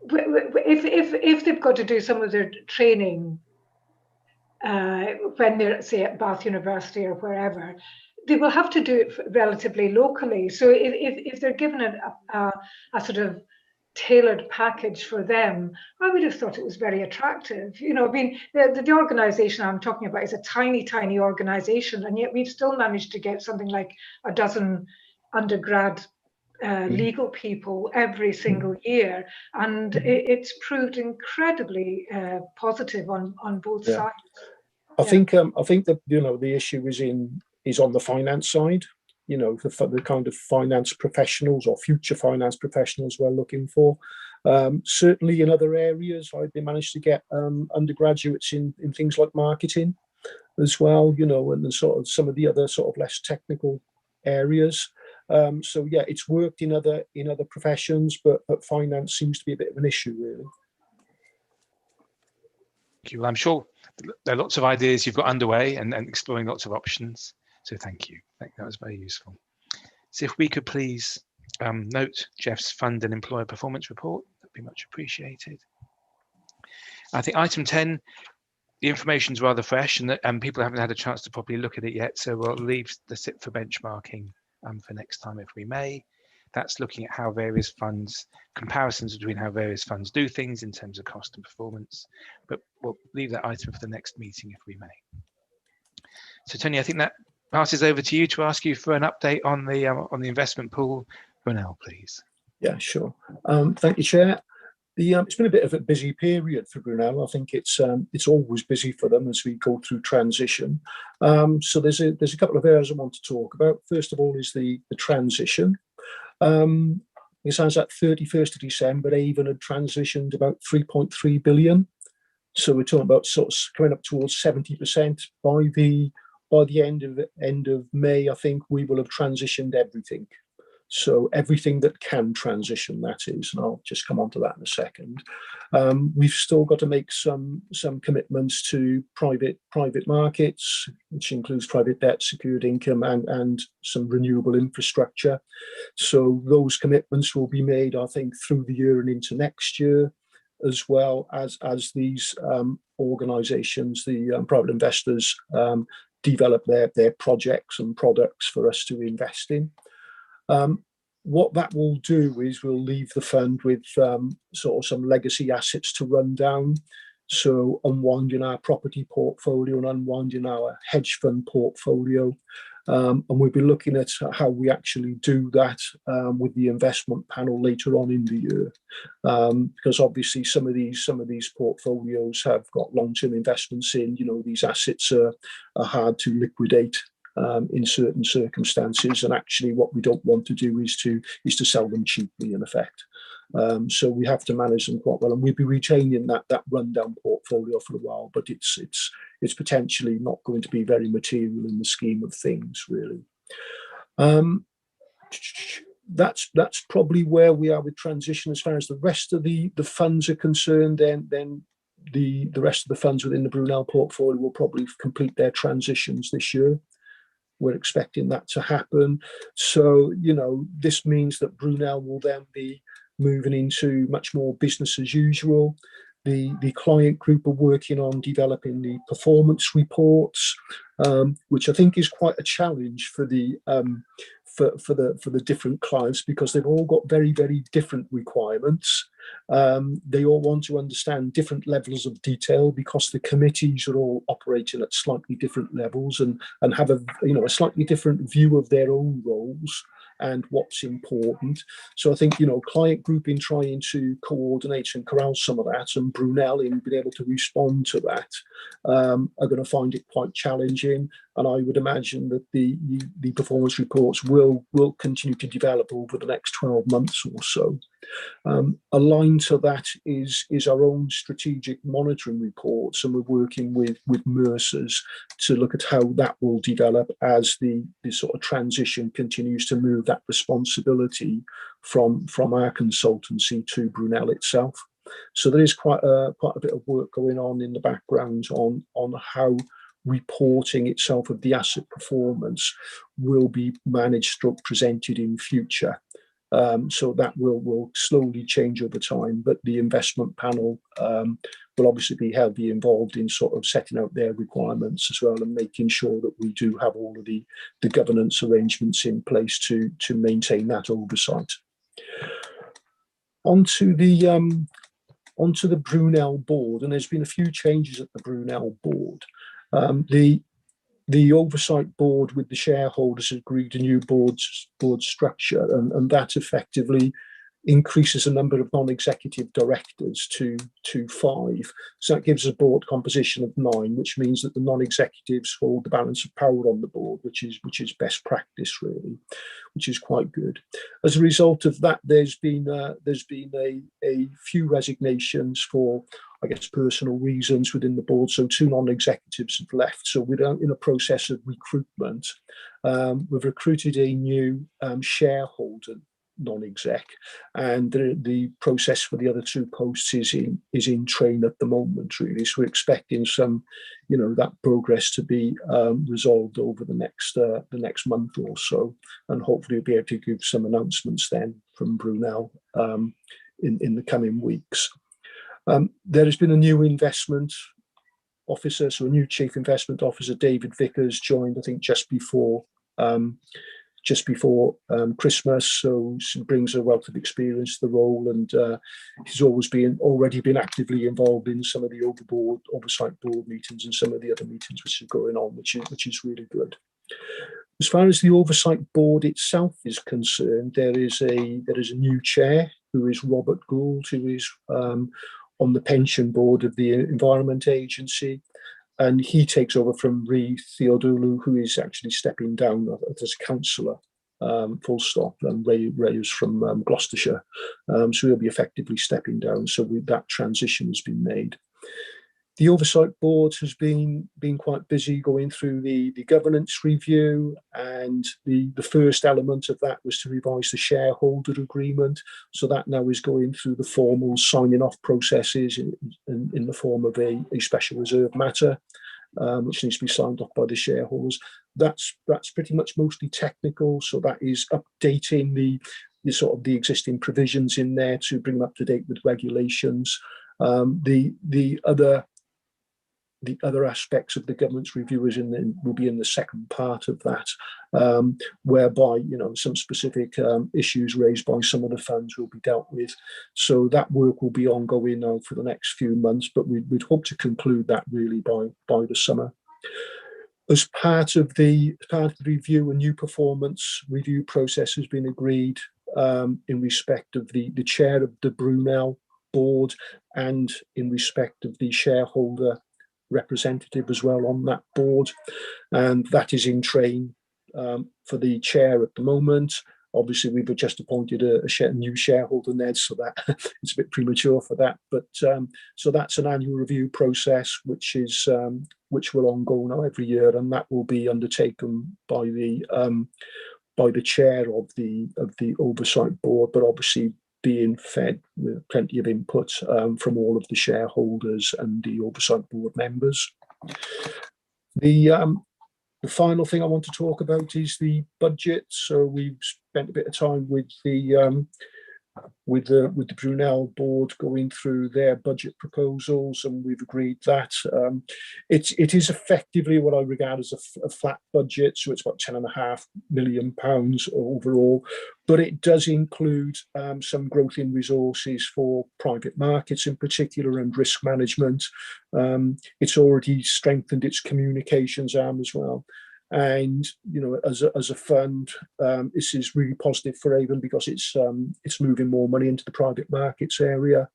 if they've got to do some of their training when they're, say, at Bath University or wherever, they will have to do it relatively locally. So if they're given a sort of tailored package for them, I would have thought it was very attractive. I mean, the organisation I'm talking about is a tiny, tiny organisation, and yet we've still managed to get something like a dozen undergrad legal people every single year, and it's proved incredibly positive on both sides. I think that the issue is on the finance side, for the kind of finance professionals or future finance professionals we're looking for. Certainly in other areas, they managed to get undergraduates in things like marketing as well, and sort of some of the other sort of less technical areas. So yeah, it's worked in other professions, but finance seems to be a bit of an issue, really. Thank you. Well, I'm sure there are lots of ideas you've got underway and exploring lots of options. So thank you. I think that was very useful. So if we could please note Jeff's fund and employer performance report, that'd be much appreciated. I think item 10, the information is rather fresh, and people haven't had a chance to properly look at it yet. So we'll leave the SIP for benchmarking for next time, if we may. That's looking at how various funds, comparisons between how various funds do things in terms of cost and performance. But we'll leave that item for the next meeting, if we may. So Tony, I think that passes over to you to ask you for an update on the investment pool. Brunel, please. Yeah, sure. Thank you, Chair. It's been a bit of a busy period for Brunel. I think it's always busy for them as we go through transition. So there's a couple of areas I want to talk about. First of all is the transition. It sounds like 31st of December, Avon had transitioned about 3.3 billion. So we're talking about sort of coming up towards 70% by the end of May. I think we will have transitioned everything. So everything that can transition, that is, and I'll just come on to that in a second. We've still got to make some commitments to private markets, which includes private debt, secured income, and some renewable infrastructure. So those commitments will be made, I think, through the year and into next year, as well as these organisations, the private investors, develop their projects and products for us to invest in. What that will do is we'll leave the fund with sort of some legacy assets to run down. So unwinding our property portfolio and unwinding our hedge fund portfolio. And we'll be looking at how we actually do that with the investment panel later on in the year. Because obviously some of these portfolios have got long-term investments in, these assets are hard to liquidate in certain circumstances, and actually what we don't want to do is to sell them cheaply, in effect. So we have to manage them quite well, and we'll be retaining that rundown portfolio for a while, but it's potentially not going to be very material in the scheme of things, really. that's probably where we are with transition. As far as the rest of the funds are concerned, then the rest of the funds within the Brunel portfolio will probably complete their transitions this year. We're expecting that to happen. So, you know, this means that Brunel will then be moving into much more business as usual. The client group are working on developing the performance reports, which I think is quite a challenge for the different clients, because they've all got very, very different requirements. They all want to understand different levels of detail, because the committees are all operating at slightly different levels and have a slightly different view of their own roles and what's important. So I think, you know, client group in trying to coordinate and corral some of that, and Brunel in being able to respond to that, are going to find it quite challenging. And I would imagine that the performance reports will continue to develop over the next 12 months or so. Aligned to that is our own strategic monitoring reports, and we're working with Mercer's to look at how that will develop as the sort of transition continues to move that responsibility from our consultancy to Brunel itself. So there is quite a bit of work going on in the background on how reporting itself of the asset performance will be managed stroke presented in future. So that will slowly change over time, but the investment panel will obviously be heavily involved in sort of setting out their requirements as well, and making sure that we do have all of the governance arrangements in place to maintain that oversight. Onto the Brunel board, and there's been a few changes at the Brunel board. The oversight board with the shareholders agreed a new board structure, and that effectively increases the number of non-executive directors to 5. So that gives a board composition of 9, which means that the non-executives hold the balance of power on the board, which is best practice really, which is quite good. As a result of that, there's been a few resignations for, I guess, personal reasons within the board. So 2 non-executives have left. So we're in a process of recruitment. We've recruited a new shareholder non-exec, and the process for the other 2 posts is in train at the moment really. So we're expecting some, you know, that progress to be resolved over the next month or so, and hopefully we'll be able to give some announcements then from Brunel in the coming weeks. There has been a new investment officer, so a new chief investment officer, David Vickers, joined I think just before Christmas, so he brings a wealth of experience to the role, and he's already been actively involved in some of the oversight board meetings and some of the other meetings which are going on, which is really good. As far as the oversight board itself is concerned, there is a new chair, who is Robert Gould, who is on the pension board of the Environment Agency. And he takes over from Rhys Theodolu, who is actually stepping down as councillor, full stop. And Ray is from Gloucestershire, so he'll be effectively stepping down. So that transition has been made. The oversight board has been quite busy going through the governance review, and the first element of that was to revise the shareholder agreement. So that now is going through the formal signing off processes in the form of a special reserve matter, which needs to be signed off by the shareholders. That's pretty much mostly technical. So that is updating the sort of the existing provisions in there to bring them up to date with regulations. The other aspects of the governance review will be in the second part of that, whereby, you know, some specific issues raised by some of the funds will be dealt with. So that work will be ongoing now for the next few months, but we'd hope to conclude that really by the summer. As part of the review, a new performance review process has been agreed in respect of the chair of the Brunel board, and in respect of the shareholder representative as well on that board, and that is in train for the chair at the moment. Obviously, we've just appointed a new shareholder, Ned, so that it's a bit premature for that. But so that's an annual review process, which will ongo now every year, and that will be undertaken by by the chair of the oversight board, but obviously being fed with plenty of input from all of the shareholders and the oversight board members. The final thing I want to talk about is the budget. So we've spent a bit of time with the Brunel board going through their budget proposals, and we've agreed that it is effectively what I regard as a flat budget. So it's about £10.5 million overall, but it does include some growth in resources for private markets in particular and risk management. It's already strengthened its communications arm as well. And as a fund, this is really positive for Avon because it's moving more money into the private markets area.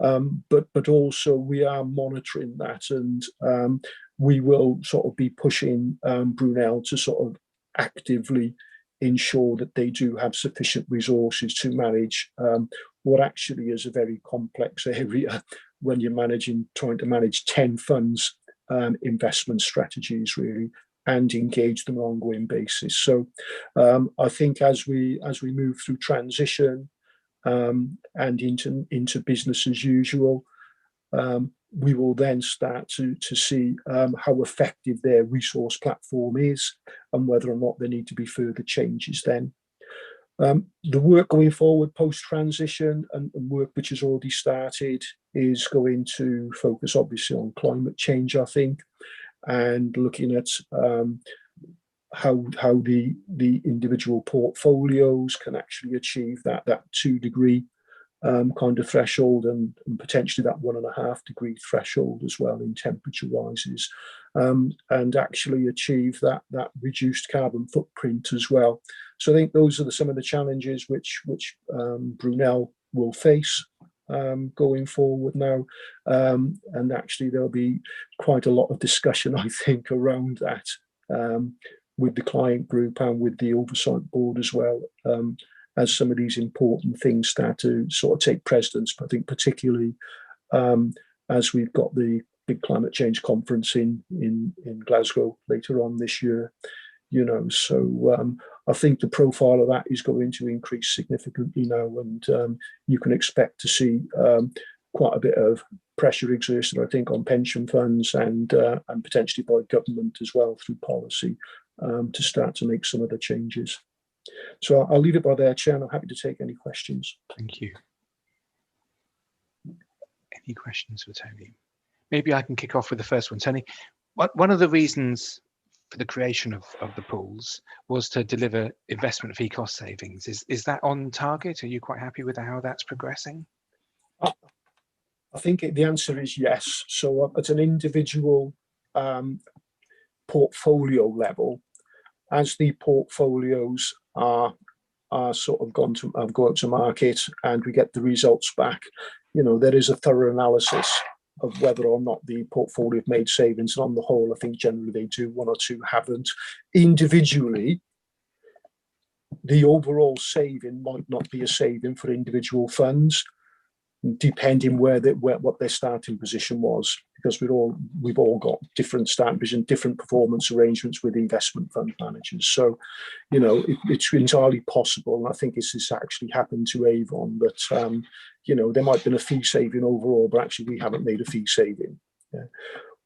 But also we are monitoring that, and we will sort of be pushing Brunel to sort of actively ensure that they do have sufficient resources to manage what actually is a very complex area when you're trying to manage 10 funds, investment strategies really, and engage them on an ongoing basis. So I think as we move through transition and into business as usual, we will then start to see how effective their resource platform is and whether or not there need to be further changes then. The work going forward post-transition and work which has already started is going to focus obviously on climate change, I think, and looking at how the individual portfolios can actually achieve that 2 degree kind of threshold and potentially that 1.5 degree threshold as well in temperature rises, and actually achieve that reduced carbon footprint as well. So I think those are some of the challenges which Brunel will face going forward now, and actually there'll be quite a lot of discussion, I think, around that with the client group and with the oversight board as well, as some of these important things start to sort of take precedence. But I think particularly as we've got the big climate change conference in Glasgow later on this year, so I think the profile of that is going to increase significantly now, and you can expect to see quite a bit of pressure exerted, I think, on pension funds and potentially by government as well through policy to start to make some of the changes. So I'll leave it by there, Chair, and I'm happy to take any questions. Thank you. Any questions for Tony? Maybe I can kick off with the first one. Tony, one of the reasons for the creation of the pools was to deliver investment fee cost savings. Is that on target? Are you quite happy with how that's progressing? I think the answer is yes. So at an individual portfolio level, as the portfolios are sort of go out to market and we get the results back, there is a thorough analysis of whether or not the portfolio have made savings. And on the whole, I think generally they do, 1 or 2 haven't. Individually, the overall saving might not be a saving for individual funds, depending what their starting position was, because we've all got different starting position, different performance arrangements with investment fund managers. So, it's entirely possible, and I think this has actually happened to Avon, that there might have been a fee saving overall, but actually we haven't made a fee saving. Yeah.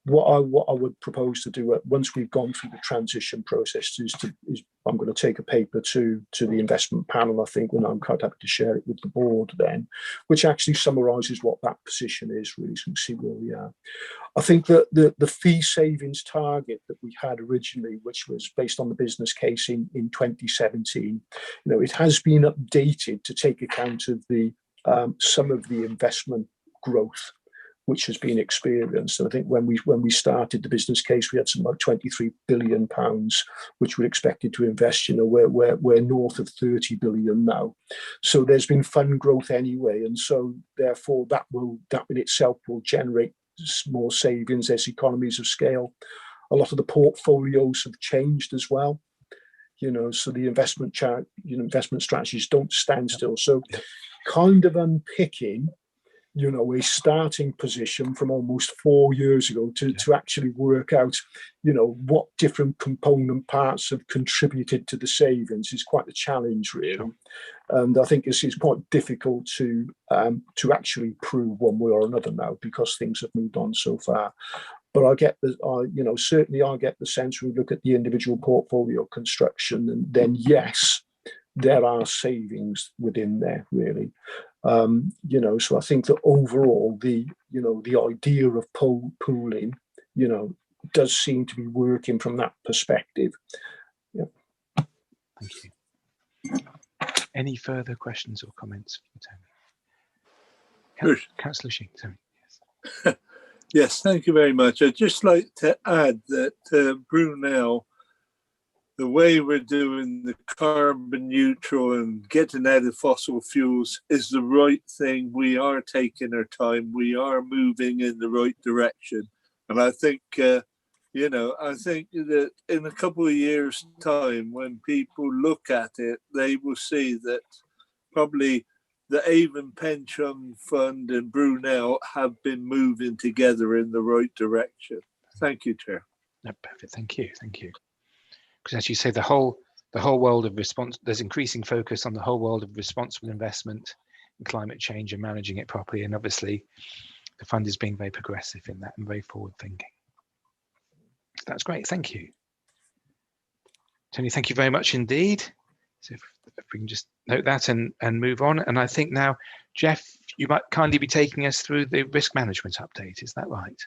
What I would propose to do once we've gone through the transition process is I'm going to take a paper to the investment panel, I think, when I'm quite happy to share it with the board then, which actually summarises what that position is really, so we can see where we are. I think that the fee savings target that we had originally, which was based on the business case in 2017, it has been updated to take account of the some of the investment growth which has been experienced. And I think when we started the business case, we had some like £23 billion, which we expected to invest. We're north of 30 billion now. So there's been fund growth anyway, and so therefore that in itself will generate more savings. There's economies of scale. A lot of the portfolios have changed as well. So the investment strategies don't stand still. So kind of unpicking you know, a starting position from almost 4 years ago to actually work out, you know, what different component parts have contributed to the savings is quite a challenge, really. Sure. And I think it's quite difficult to actually prove one way or another now, because things have moved on so far. But I get the, you know, certainly I get the sense when we look at the individual portfolio construction, and then yes, there are savings within there, really. You know, so I think that overall, the idea of pooling, you know, does seem to be working from that perspective. Yeah. Thank you. Any further questions or comments for Tony? Councillor Sheen, sorry. Yes. Yes, thank you very much. I'd just like to add that Brunel, the way we're doing the carbon neutral and getting out of fossil fuels is the right thing. We are taking our time. We are moving in the right direction. And I think, you know, I think that in a couple of years' time, when people look at it, they will see that probably the Avon Pension Fund and Brunel have been moving together in the right direction. Thank you, Chair. No, perfect. Thank you. Thank you. Because as you say, the whole world of response, there's increasing focus on the whole world of responsible investment and climate change and managing it properly. And obviously, the fund is being very progressive in that and very forward thinking. That's great. Thank you. Tony, thank you very much indeed. So if we can just note that and move on. And I think now, Jeff, you might kindly be taking us through the risk management update. Is that right?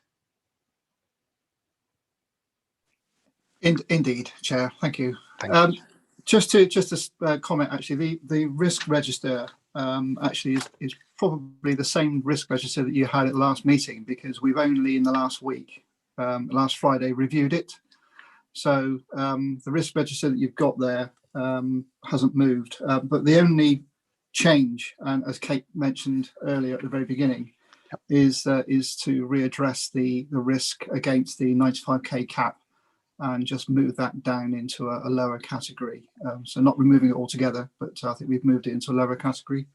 Indeed, Chair. Thank you. Thank you. Just to comment, actually, the risk register actually is probably the same risk register that you had at the last meeting, because we've only in the last week, last Friday, reviewed it. So the risk register that you've got there hasn't moved, but the only change, and as Kate mentioned earlier at the very beginning, is to readdress the risk against the 95k cap and just move that down into a lower category. So not removing it altogether, but I think we've moved it into a lower category.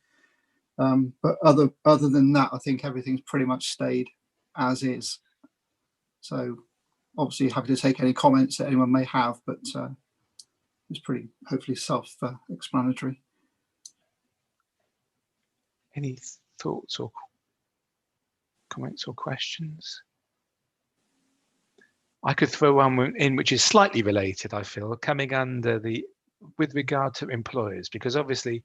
But other than that, I think everything's pretty much stayed as is. So obviously happy to take any comments that anyone may have, but it's pretty hopefully self-explanatory. Any thoughts or comments or questions? I could throw one in which is slightly related, I feel, coming under with regard to employers, because obviously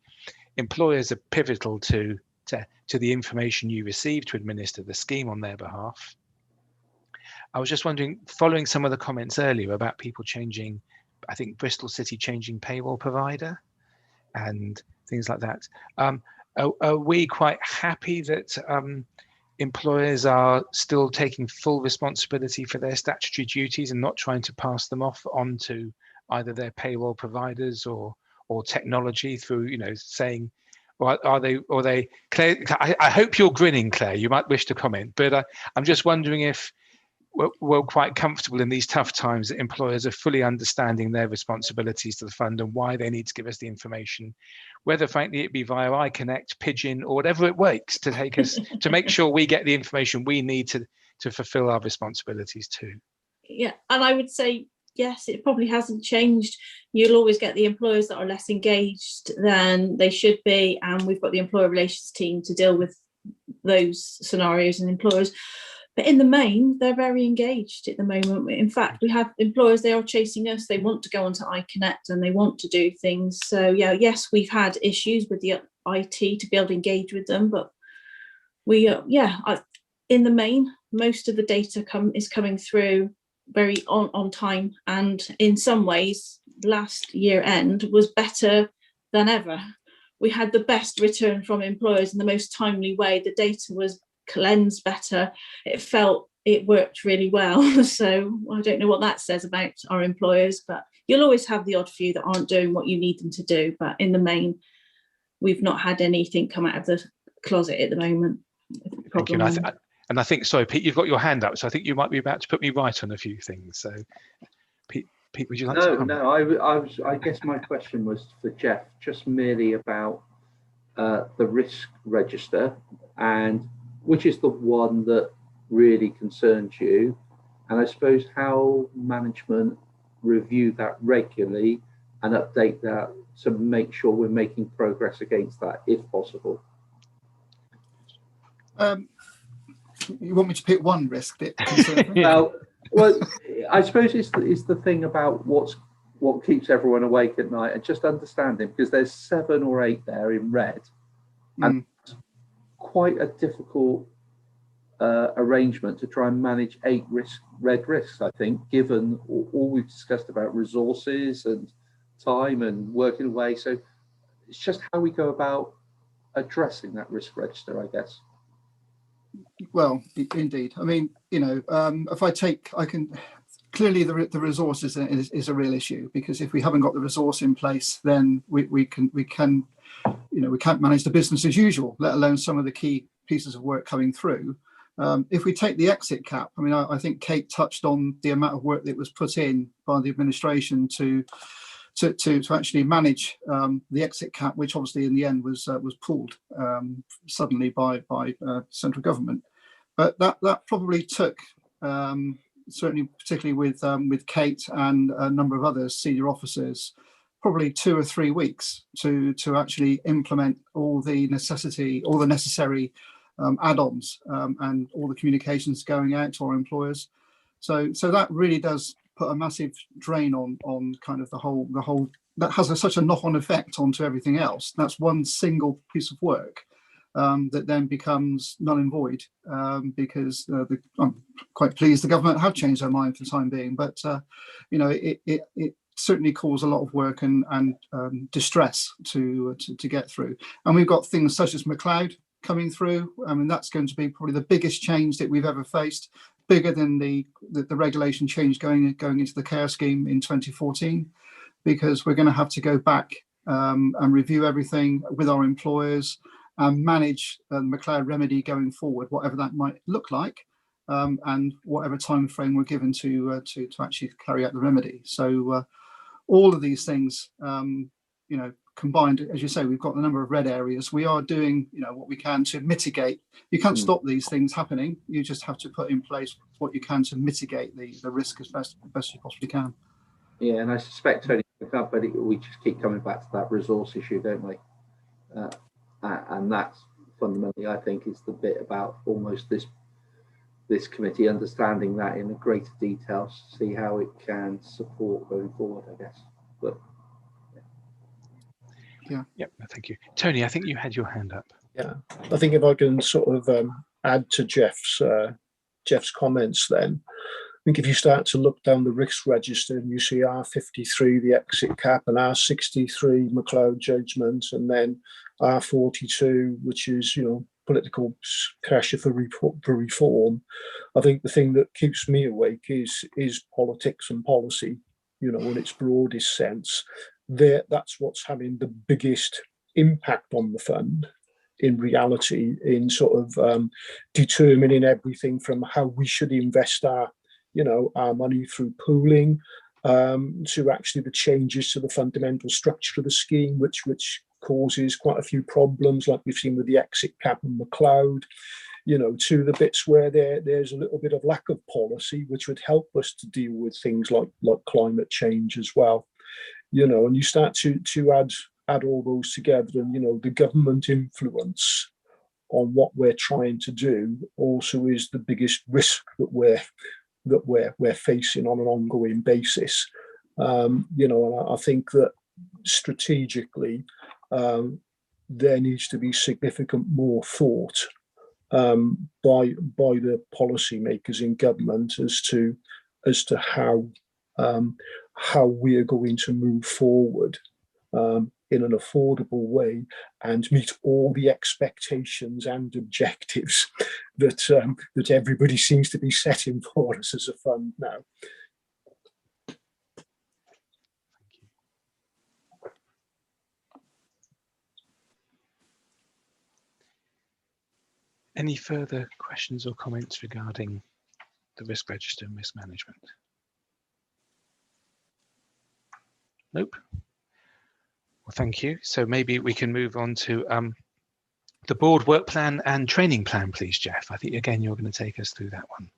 employers are pivotal to the information you receive to administer the scheme on their behalf. I was just wondering, following some of the comments earlier about people changing, I think Bristol City changing payroll provider and things like that, are we quite happy that employers are still taking full responsibility for their statutory duties and not trying to pass them off onto either their payroll providers or technology through, you know, saying, or are they Claire, I hope you're grinning, Claire, you might wish to comment, but I'm just wondering if we're quite comfortable in these tough times that employers are fully understanding their responsibilities to the fund and why they need to give us the information, whether frankly it be via iConnect, Pigeon, or whatever it takes to take us to make sure we get the information we need to fulfill our responsibilities too. Yeah, and I would say yes, it probably hasn't changed. You'll always get the employers that are less engaged than they should be, and we've got the employer relations team to deal with those scenarios and employers. But in the main, they're very engaged at the moment. In fact, we have employers, they are chasing us. They want to go onto iConnect and they want to do things. So yeah, yes, we've had issues with the IT to be able to engage with them, but we, in the main, most of the data is coming through very on time. And in some ways, last year end was better than ever. We had the best return from employers in the most timely way. The data was cleansed better. It worked really well. So I don't know what that says about our employers, but you'll always have the odd few that aren't doing what you need them to do. But in the main, we've not had anything come out of the closet at the moment. Thank you. And I think, sorry, Pete, you've got your hand up, so I think you might be about to put me right on a few things. So, Pete, would you like to comment? No, I guess my question was for Jeff, just merely about the risk register, and which is the one that really concerns you? And I suppose how management review that regularly and update that to make sure we're making progress against that, if possible. You want me to pick one risk that concerns me? Well, I suppose it's the thing about what keeps everyone awake at night, and just understanding, because there's 7 or 8 there in red, and quite a difficult arrangement to try and manage 8 red risks, I think, given all we've discussed about resources and time and working away. So it's just how we go about addressing that risk register, I guess. Well, indeed. I mean, if I can clearly the resources is a real issue, because if we haven't got the resource in place, then we can't manage the business as usual, let alone some of the key pieces of work coming through. If we take the exit cap, I mean, I think Kate touched on the amount of work that was put in by the administration to actually manage the exit cap, which obviously in the end was pulled suddenly by central government. But that probably took, certainly particularly with Kate and a number of other senior officers, probably 2 or 3 weeks to actually implement all the necessary add-ons and all the communications going out to our employers. So that really does put a massive drain on kind of the whole that has such a knock-on effect onto everything else. That's one single piece of work that then becomes null and void, because I'm quite pleased the government have changed their mind for the time being, but it certainly caused a lot of work and distress to get through. And we've got things such as McLeod coming through. I mean, that's going to be probably the biggest change that we've ever faced, bigger than the regulation change going into the care scheme in 2014, because we're going to have to go back and review everything with our employers and manage the McLeod remedy going forward, whatever that might look like, and whatever time frame we're given to actually carry out the remedy. So all of these things, combined, as you say, we've got a number of red areas. We are doing, what we can to mitigate. You can't stop these things happening. You just have to put in place what you can to mitigate the risk as best you possibly can. Yeah, and I suspect Tony, but we just keep coming back to that resource issue, don't we? And that's fundamentally, I think, is the bit about almost this committee understanding that in a greater detail, to see how it can support going forward, I guess. But yeah, thank you, Tony. I think you had your hand up. Yeah, I think if I can sort of add to Jeff's comments, then I think if you start to look down the risk register and you see R53, the exit cap, and R63, McLeod judgment, and then R42, which is, political pressure for reform, I think the thing that keeps me awake is politics and policy, in its broadest sense. That's what's having the biggest impact on the fund in reality, in sort of determining everything from how we should invest our money through pooling, to actually the changes to the fundamental structure of the scheme, which causes quite a few problems, like we've seen with the exit cap and McLeod, to the bits where there's a little bit of lack of policy, which would help us to deal with things like climate change as well. And you start to add all those together, and the government influence on what we're trying to do also is the biggest risk that we're facing on an ongoing basis. And I think that strategically there needs to be significant more thought by the policymakers in government as to how we are going to move forward in an affordable way and meet all the expectations and objectives that everybody seems to be setting for us as a fund now. Any further questions or comments regarding the risk register and risk management? Nope. Well, thank you. So maybe we can move on to the board work plan and training plan, please, Jeff. I think, again, you're going to take us through that one.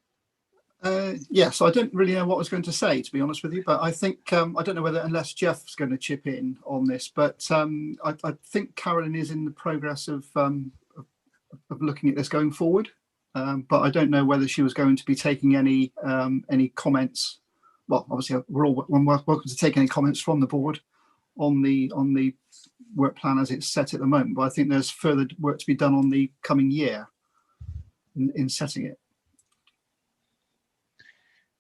Yes, I don't really know what I was going to say, to be honest with you, but I think, I don't know whether, unless Jeff's going to chip in on this, but I think Carolyn is in the progress of looking at this going forward. But I don't know whether she was going to be taking any comments. Well, obviously, we're all welcome to take any comments from the board on the work plan as it's set at the moment. But I think there's further work to be done on the coming year in setting it.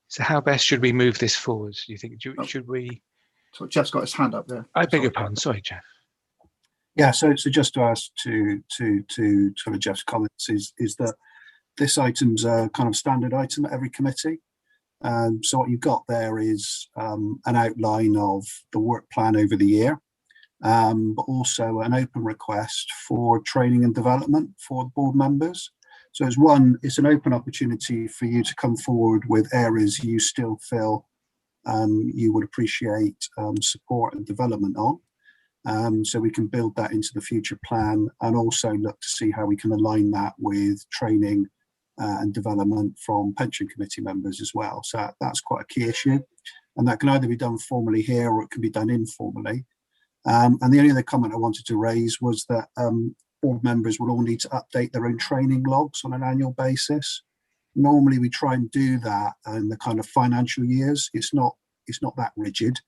So how best should we move this forward? Do you think? Should we? So Jeff's got his hand up there. I beg your pardon. Sorry, Jeff. Yeah. So just to ask to sort of Jeff's comments is that this item's a kind of standard item at every committee. So what you've got there is an outline of the work plan over the year, but also an open request for training and development for board members. So it's an open opportunity for you to come forward with areas you still feel you would appreciate support and development on. So we can build that into the future plan and also look to see how we can align that with training and development from pension committee members as well. So that's quite a key issue. And that can either be done formally here or it can be done informally. And the only other comment I wanted to raise was that board members will all need to update their own training logs on an annual basis. Normally we try and do that in the kind of financial years. It's not that rigid.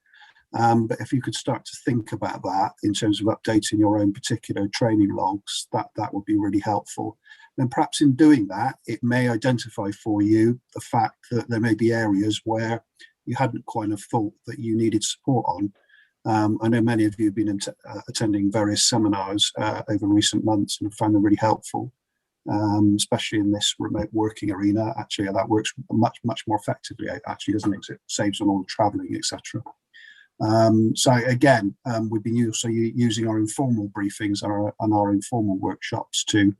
But if you could start to think about that in terms of updating your own particular training logs, that would be really helpful. And perhaps in doing that, it may identify for you the fact that there may be areas where you hadn't quite have thought that you needed support on. I know many of you have been attending various seminars over recent months and have found them really helpful, especially in this remote working arena. Actually, that works much more effectively, actually, doesn't it? It saves on all the travelling, etc. So again, we've been also using our informal briefings and our informal workshops to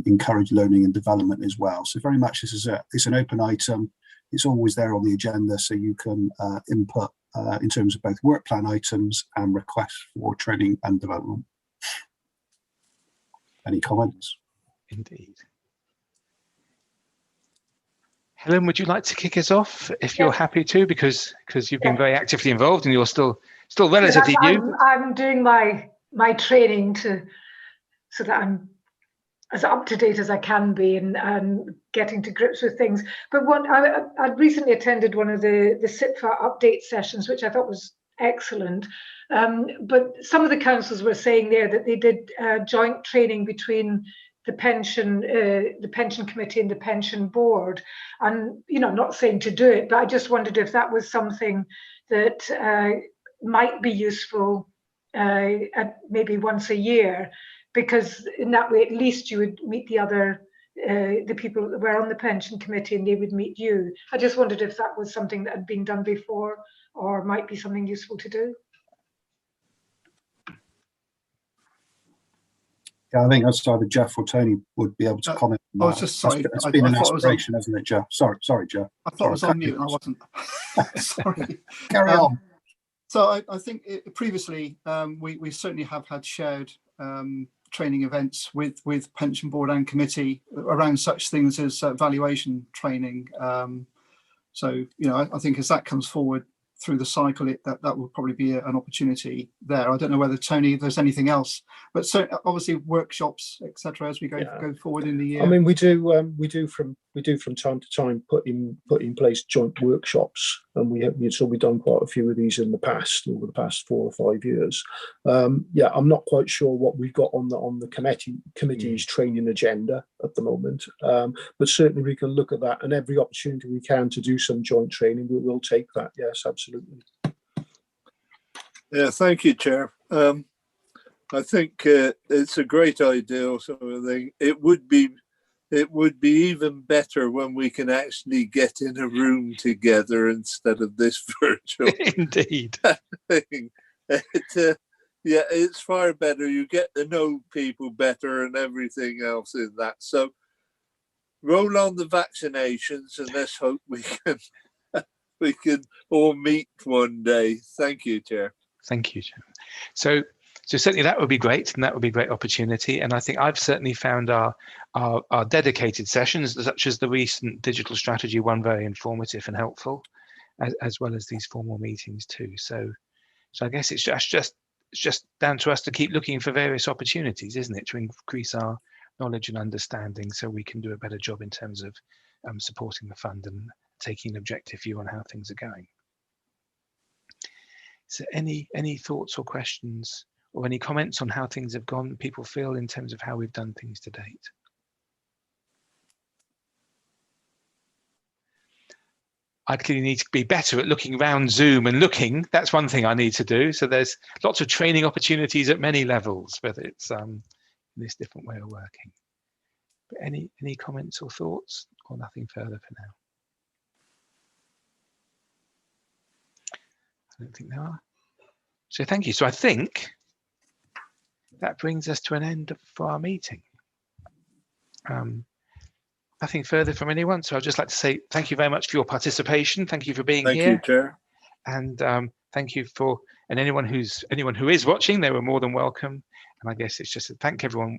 encourage learning and development as well. So very much it's an open item. It's always there on the agenda, so you can input in terms of both work plan items and requests for training and development. Any comments? Indeed. Helen, would you like to kick us off if you're happy to, because you've been very actively involved and you're still relatively new. I'm doing my training so that I'm as up to date as I can be and getting to grips with things. But I'd recently attended one of the SIPFA update sessions, which I thought was excellent. But some of the councils were saying there that they did joint training between the pension committee and the pension board. And, not saying to do it, but I just wondered if that was something that might be useful maybe once a year, because in that way, at least you would meet the people that were on the pension committee and they would meet you. I just wondered if that was something that had been done before or might be something useful to do. Yeah, I think that's either Jeff or Tony would be able to comment on that. I was just sorry. It's been an aspiration, hasn't it, Jeff? Sorry, Jeff. I thought I was on mute and I wasn't. Sorry. Carry on. So I think previously we certainly have had shared training events with pension board and committee around such things as valuation training. So I think as that comes forward through the cycle, that will probably be an opportunity there. I don't know whether, Tony, if there's anything else, but so obviously workshops, etc. as we go forward in the year. I mean, we do from time to time put in place joint workshops, and we've done quite a few of these in the past, over the past 4 or 5 years. I'm not quite sure what we've got on the committee's training agenda at the moment, but certainly we can look at that, and every opportunity we can to do some joint training, we will take that. Yes, absolutely. Yeah, thank you, Chair. I think it's a great idea. So I think it would be even better when we can actually get in a room together instead of this virtual. Indeed. thing. It's far better. You get to know people better and everything else in that. So roll on the vaccinations and let's hope we can all meet one day. Thank you, Chair. Thank you, Chair. So So certainly that would be great, and that would be a great opportunity. And I think I've certainly found our dedicated sessions, such as the recent digital strategy one, very informative and helpful, as well as these formal meetings too. So I guess it's just down to us to keep looking for various opportunities, isn't it, to increase our knowledge and understanding, so we can do a better job in terms of supporting the fund and taking an objective view on how things are going. So any thoughts or questions or any comments on how things have gone, people feel in terms of how we've done things to date? I clearly need to be better at looking around Zoom and looking. That's one thing I need to do. So there's lots of training opportunities at many levels, whether it's this different way of working. But any comments or thoughts, or nothing further for now? I don't think there are. So thank you. So I think that brings us to an end for our meeting. Nothing further from anyone. So I'd just like to say thank you very much for your participation. Thank you for being here. Thank you, Chair. And thank you for, and anyone who is watching, they were more than welcome. And I guess it's just to thank everyone